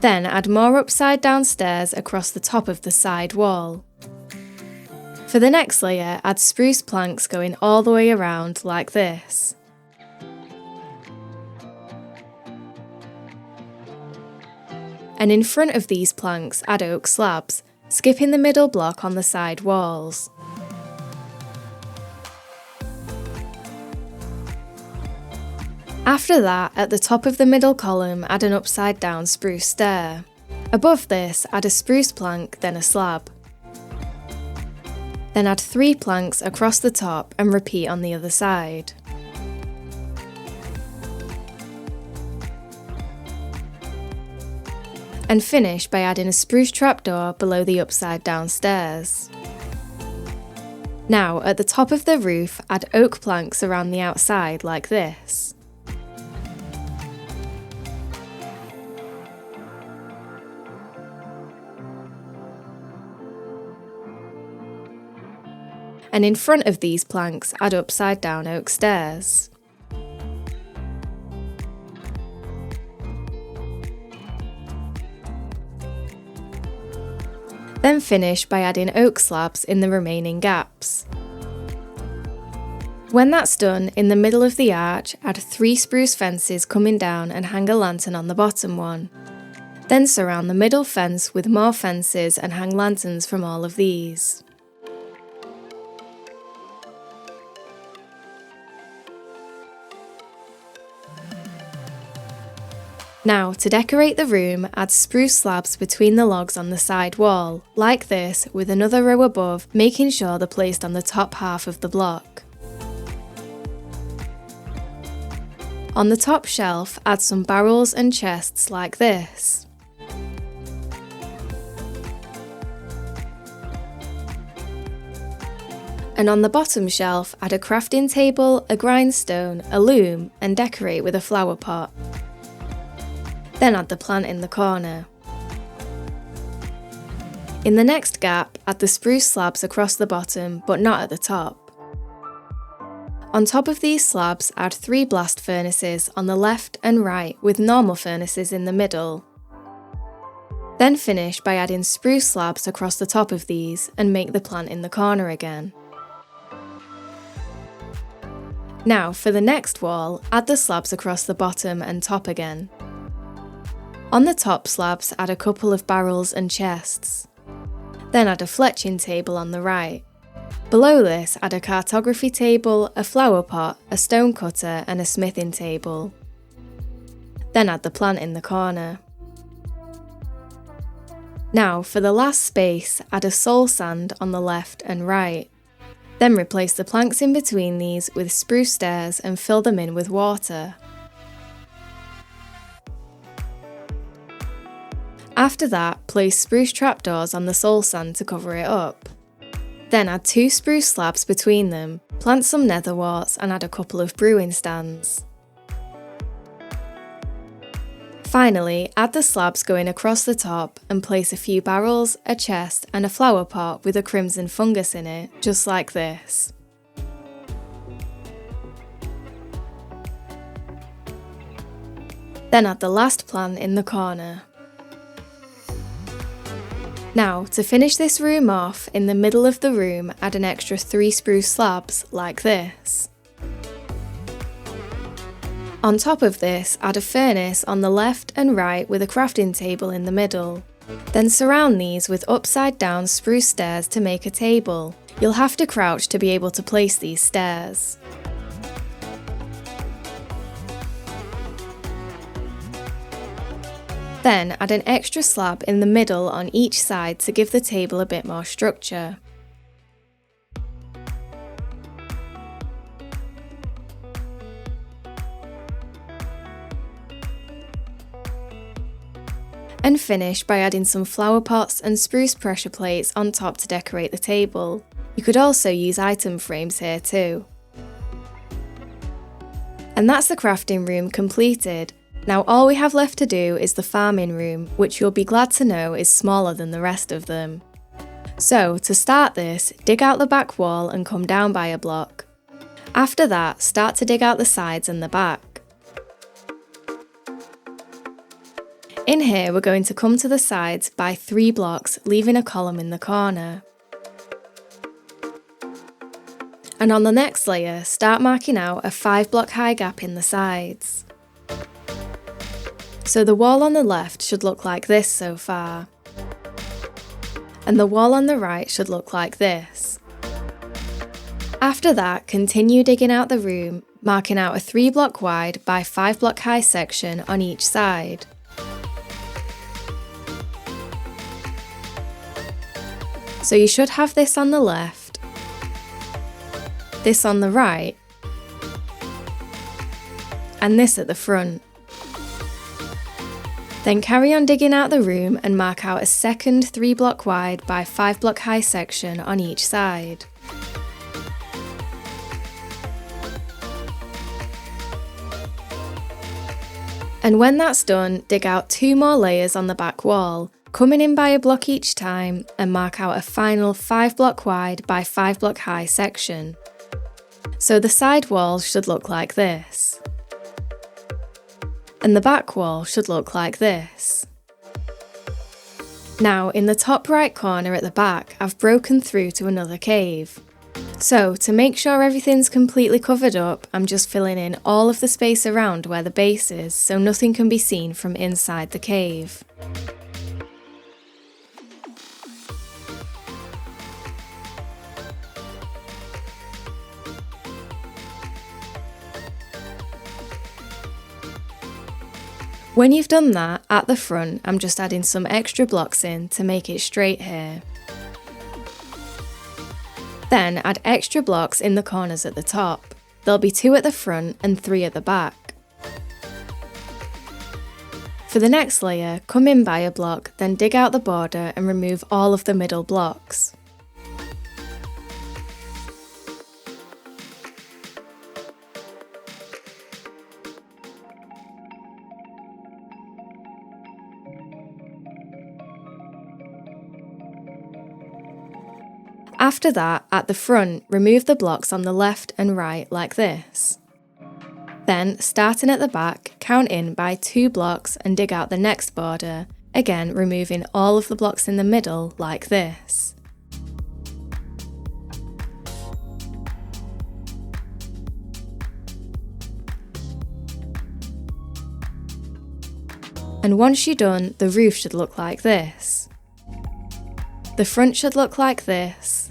Speaker 1: Then add more upside down stairs across the top of the side wall. For the next layer, add spruce planks going all the way around like this. And in front of these planks, add oak slabs, skipping the middle block on the side walls. After that, at the top of the middle column, add an upside down spruce stair. Above this, add a spruce plank, then a slab. Then add 3 planks across the top and repeat on the other side. And finish by adding a spruce trapdoor below the upside down stairs. Now, at the top of the roof, add oak planks around the outside like this. And in front of these planks, add upside down oak stairs. Then finish by adding oak slabs in the remaining gaps. When that's done, in the middle of the arch, add 3 spruce fences coming down and hang a lantern on the bottom one. Then surround the middle fence with more fences and hang lanterns from all of these. Now, to decorate the room, add spruce slabs between the logs on the side wall, like this, with another row above, making sure they're placed on the top half of the block. On the top shelf, add some barrels and chests like this. And on the bottom shelf, add a crafting table, a grindstone, a loom, and decorate with a flower pot. Then add the plant in the corner. In the next gap, add the spruce slabs across the bottom, but not at the top. On top of these slabs, add 3 blast furnaces on the left and right with normal furnaces in the middle. Then finish by adding spruce slabs across the top of these and make the plant in the corner again. Now for the next wall, add the slabs across the bottom and top again. On the top slabs, add a couple of barrels and chests. Then add a fletching table on the right. Below this, add a cartography table, a flower pot, a stone cutter and a smithing table. Then add the plant in the corner. Now for the last space, add a soul sand on the left and right. Then replace the planks in between these with spruce stairs and fill them in with water. After that, place spruce trapdoors on the soul sand to cover it up. Then add 2 spruce slabs between them, plant some nether warts and add a couple of brewing stands. Finally, add the slabs going across the top and place a few barrels, a chest and a flower pot with a crimson fungus in it, just like this. Then add the last plant in the corner. Now, to finish this room off, in the middle of the room, add an extra 3 spruce slabs, like this. On top of this, add a furnace on the left and right with a crafting table in the middle. Then surround these with upside down spruce stairs to make a table. You'll have to crouch to be able to place these stairs. Then add an extra slab in the middle on each side to give the table a bit more structure. And finish by adding some flower pots and spruce pressure plates on top to decorate the table. You could also use item frames here too. And that's the crafting room completed. Now all we have left to do is the farming room, which you'll be glad to know is smaller than the rest of them. So to start this, dig out the back wall and come down by a block. After that, start to dig out the sides and the back. In here we're going to come to the sides by 3 blocks, leaving a column in the corner. And on the next layer, start marking out a 5 block high gap in the sides. So the wall on the left should look like this so far. And the wall on the right should look like this. After that, continue digging out the room, marking out a 3 block wide by 5 block high section on each side. So you should have this on the left, this on the right, and this at the front. Then carry on digging out the room and mark out a second 3 block wide by 5 block high section on each side. And when that's done, dig out 2 more layers on the back wall, coming in by a block each time, and mark out a final 5 block wide by 5 block high section. So the side walls should look like this. And the back wall should look like this. Now, in the top right corner at the back, I've broken through to another cave. So, to make sure everything's completely covered up, I'm just filling in all of the space around where the base is, so nothing can be seen from inside the cave. When you've done that, at the front, I'm just adding some extra blocks in to make it straight here. Then add extra blocks in the corners at the top. There'll be 2 at the front and 3 at the back. For the next layer, come in by a block, then dig out the border and remove all of the middle blocks. After that, at the front, remove the blocks on the left and right like this. Then, starting at the back, count in by 2 blocks and dig out the next border, again removing all of the blocks in the middle like this. And once you're done, the roof should look like this. The front should look like this.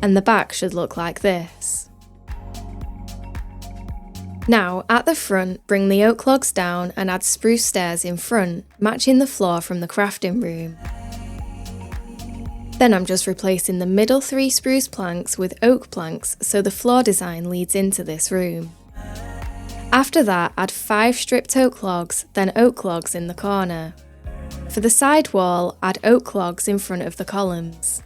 Speaker 1: And the back should look like this. Now, at the front, bring the oak logs down and add spruce stairs in front, matching the floor from the crafting room. Then I'm just replacing the middle 3 spruce planks with oak planks so the floor design leads into this room. After that, add 5 stripped oak logs, then oak logs in the corner. For the side wall, add oak logs in front of the columns.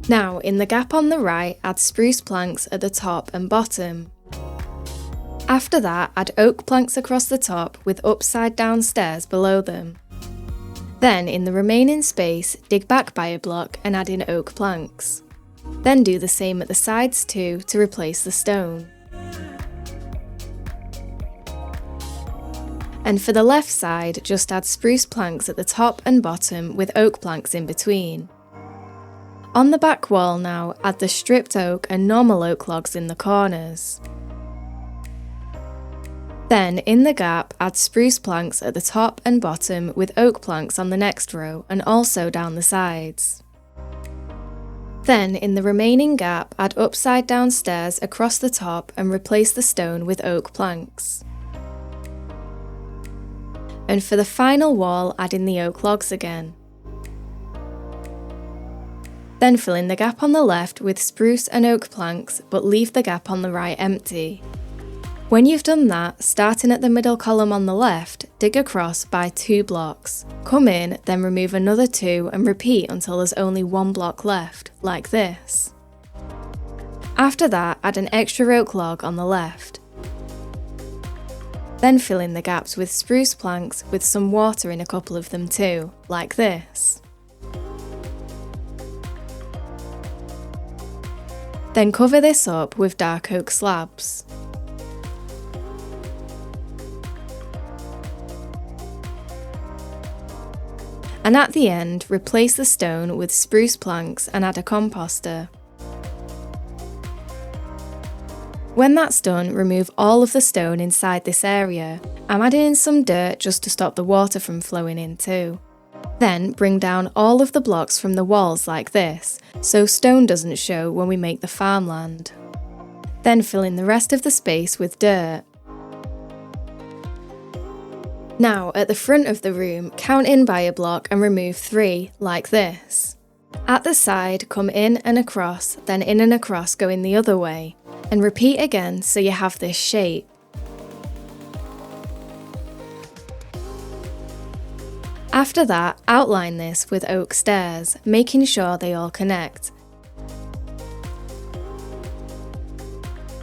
Speaker 1: Now, in the gap on the right, add spruce planks at the top and bottom. After that, add oak planks across the top with upside down stairs below them. Then, in the remaining space, dig back by a block and add in oak planks. Then do the same at the sides too to replace the stone. And for the left side, just add spruce planks at the top and bottom with oak planks in between. On the back wall now, add the stripped oak and normal oak logs in the corners. Then, in the gap, add spruce planks at the top and bottom with oak planks on the next row and also down the sides. Then, in the remaining gap, add upside down stairs across the top and replace the stone with oak planks. And for the final wall, add in the oak logs again. Then fill in the gap on the left with spruce and oak planks, but leave the gap on the right empty. When you've done that, starting at the middle column on the left, dig across by 2 blocks. Come in, then remove another 2 and repeat until there's only 1 block left, like this. After that, add an extra oak log on the left. Then fill in the gaps with spruce planks with some water in a couple of them too, like this. Then cover this up with dark oak slabs. And at the end, replace the stone with spruce planks and add a composter. When that's done, remove all of the stone inside this area. I'm adding in some dirt just to stop the water from flowing in too. Then bring down all of the blocks from the walls like this, so stone doesn't show when we make the farmland. Then fill in the rest of the space with dirt. Now, at the front of the room, count in by a block and remove 3, like this. At the side, come in and across, then in and across going the other way, and repeat again so you have this shape. After that, outline this with oak stairs, making sure they all connect.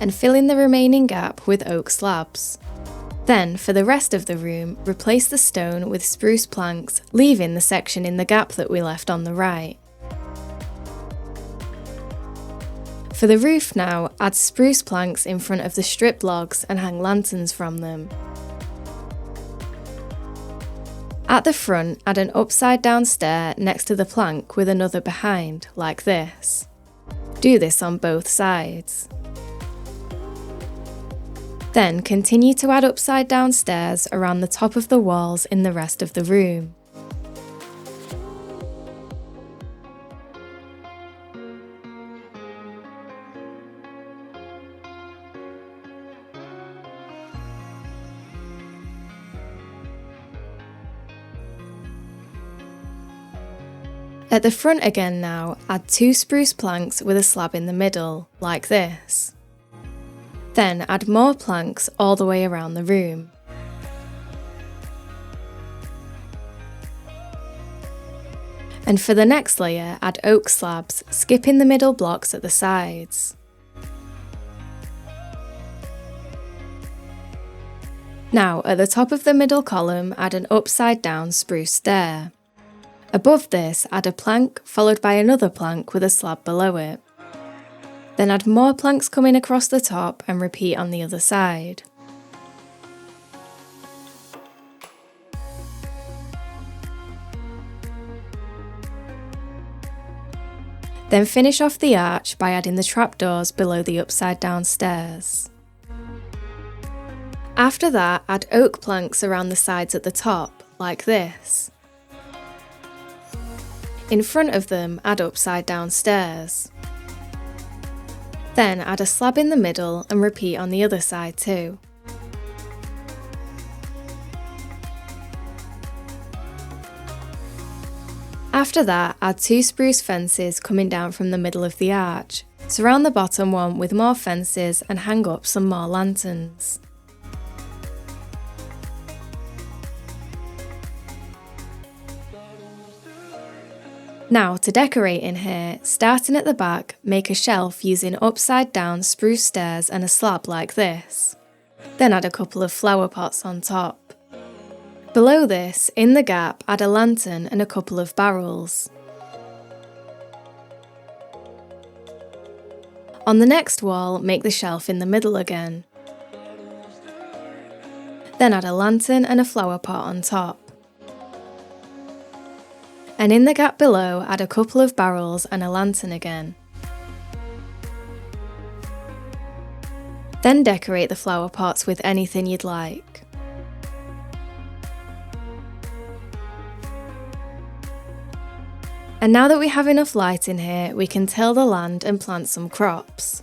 Speaker 1: And fill in the remaining gap with oak slabs. Then, for the rest of the room, replace the stone with spruce planks, leaving the section in the gap that we left on the right. For the roof now, add spruce planks in front of the stripped logs and hang lanterns from them. At the front, add an upside down stair next to the plank with another behind, like this. Do this on both sides. Then continue to add upside down stairs around the top of the walls in the rest of the room. At the front again now, add 2 spruce planks with a slab in the middle, like this. Then add more planks all the way around the room. And for the next layer, add oak slabs, skipping the middle blocks at the sides. Now, at the top of the middle column, add an upside down spruce stair. Above this, add a plank followed by another plank with a slab below it. Then add more planks coming across the top and repeat on the other side. Then finish off the arch by adding the trapdoors below the upside down stairs. After that, add oak planks around the sides at the top, like this. In front of them, add upside down stairs. Then add a slab in the middle and repeat on the other side too. After that, add 2 spruce fences coming down from the middle of the arch. Surround the bottom one with more fences and hang up some more lanterns. Now to decorate in here, starting at the back, make a shelf using upside down spruce stairs and a slab like this. Then add a couple of flower pots on top. Below this, in the gap, add a lantern and a couple of barrels. On the next wall, make the shelf in the middle again. Then add a lantern and a flower pot on top. And in the gap below, add a couple of barrels and a lantern again. Then decorate the flower pots with anything you'd like. And now that we have enough light in here, we can till the land and plant some crops.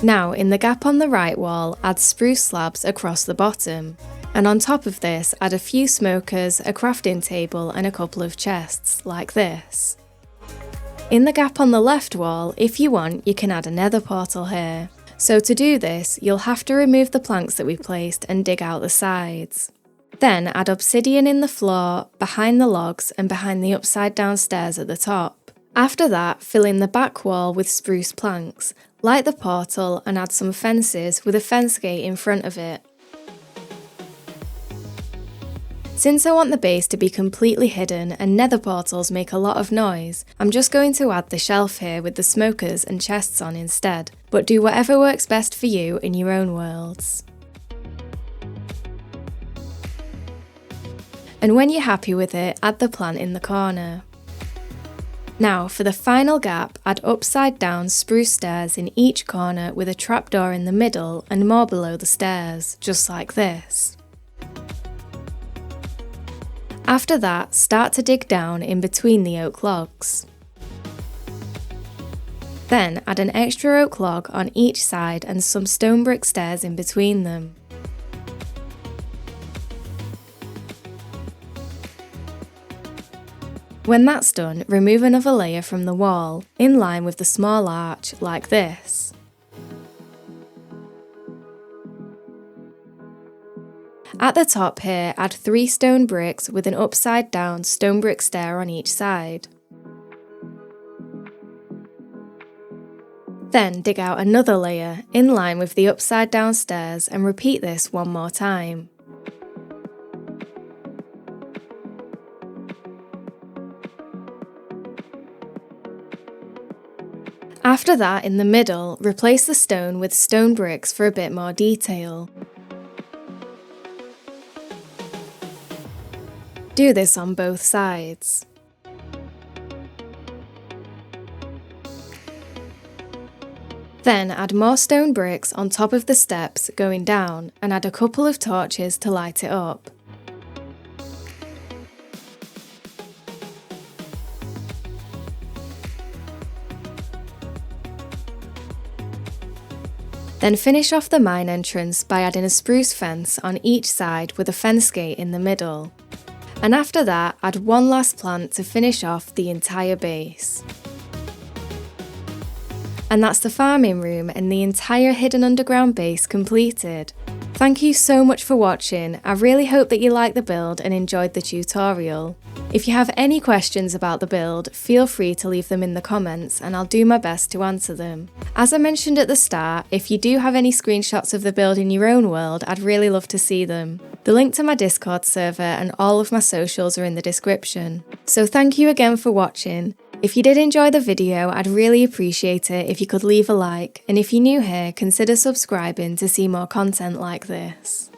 Speaker 1: Now, in the gap on the right wall, add spruce slabs across the bottom. And on top of this, add a few smokers, a crafting table and a couple of chests, like this. In the gap on the left wall, if you want, you can add a nether portal here. So to do this, you'll have to remove the planks that we placed and dig out the sides. Then add obsidian in the floor, behind the logs and behind the upside down stairs at the top. After that, fill in the back wall with spruce planks, light the portal and add some fences with a fence gate in front of it. Since I want the base to be completely hidden and nether portals make a lot of noise, I'm just going to add the shelf here with the smokers and chests on instead, but do whatever works best for you in your own worlds. And when you're happy with it, add the plant in the corner. Now for the final gap, add upside down spruce stairs in each corner with a trapdoor in the middle and more below the stairs, just like this. After that, start to dig down in between the oak logs. Then add an extra oak log on each side and some stone brick stairs in between them. When that's done, remove another layer from the wall, in line with the small arch, like this. At the top here, add 3 stone bricks with an upside down stone brick stair on each side. Then dig out another layer, in line with the upside down stairs and repeat this one more time. After that, in the middle, replace the stone with stone bricks for a bit more detail. Do this on both sides. Then add more stone bricks on top of the steps going down and add a couple of torches to light it up. Then finish off the mine entrance by adding a spruce fence on each side with a fence gate in the middle. And after that, add one last plant to finish off the entire base. And that's the farming room and the entire hidden underground base completed. Thank you so much for watching. I really hope that you liked the build and enjoyed the tutorial. If you have any questions about the build, feel free to leave them in the comments and I'll do my best to answer them. As I mentioned at the start, if you do have any screenshots of the build in your own world, I'd really love to see them. The link to my Discord server and all of my socials are in the description. So thank you again for watching. If you did enjoy the video, I'd really appreciate it if you could leave a like, and if you're new here, consider subscribing to see more content like this.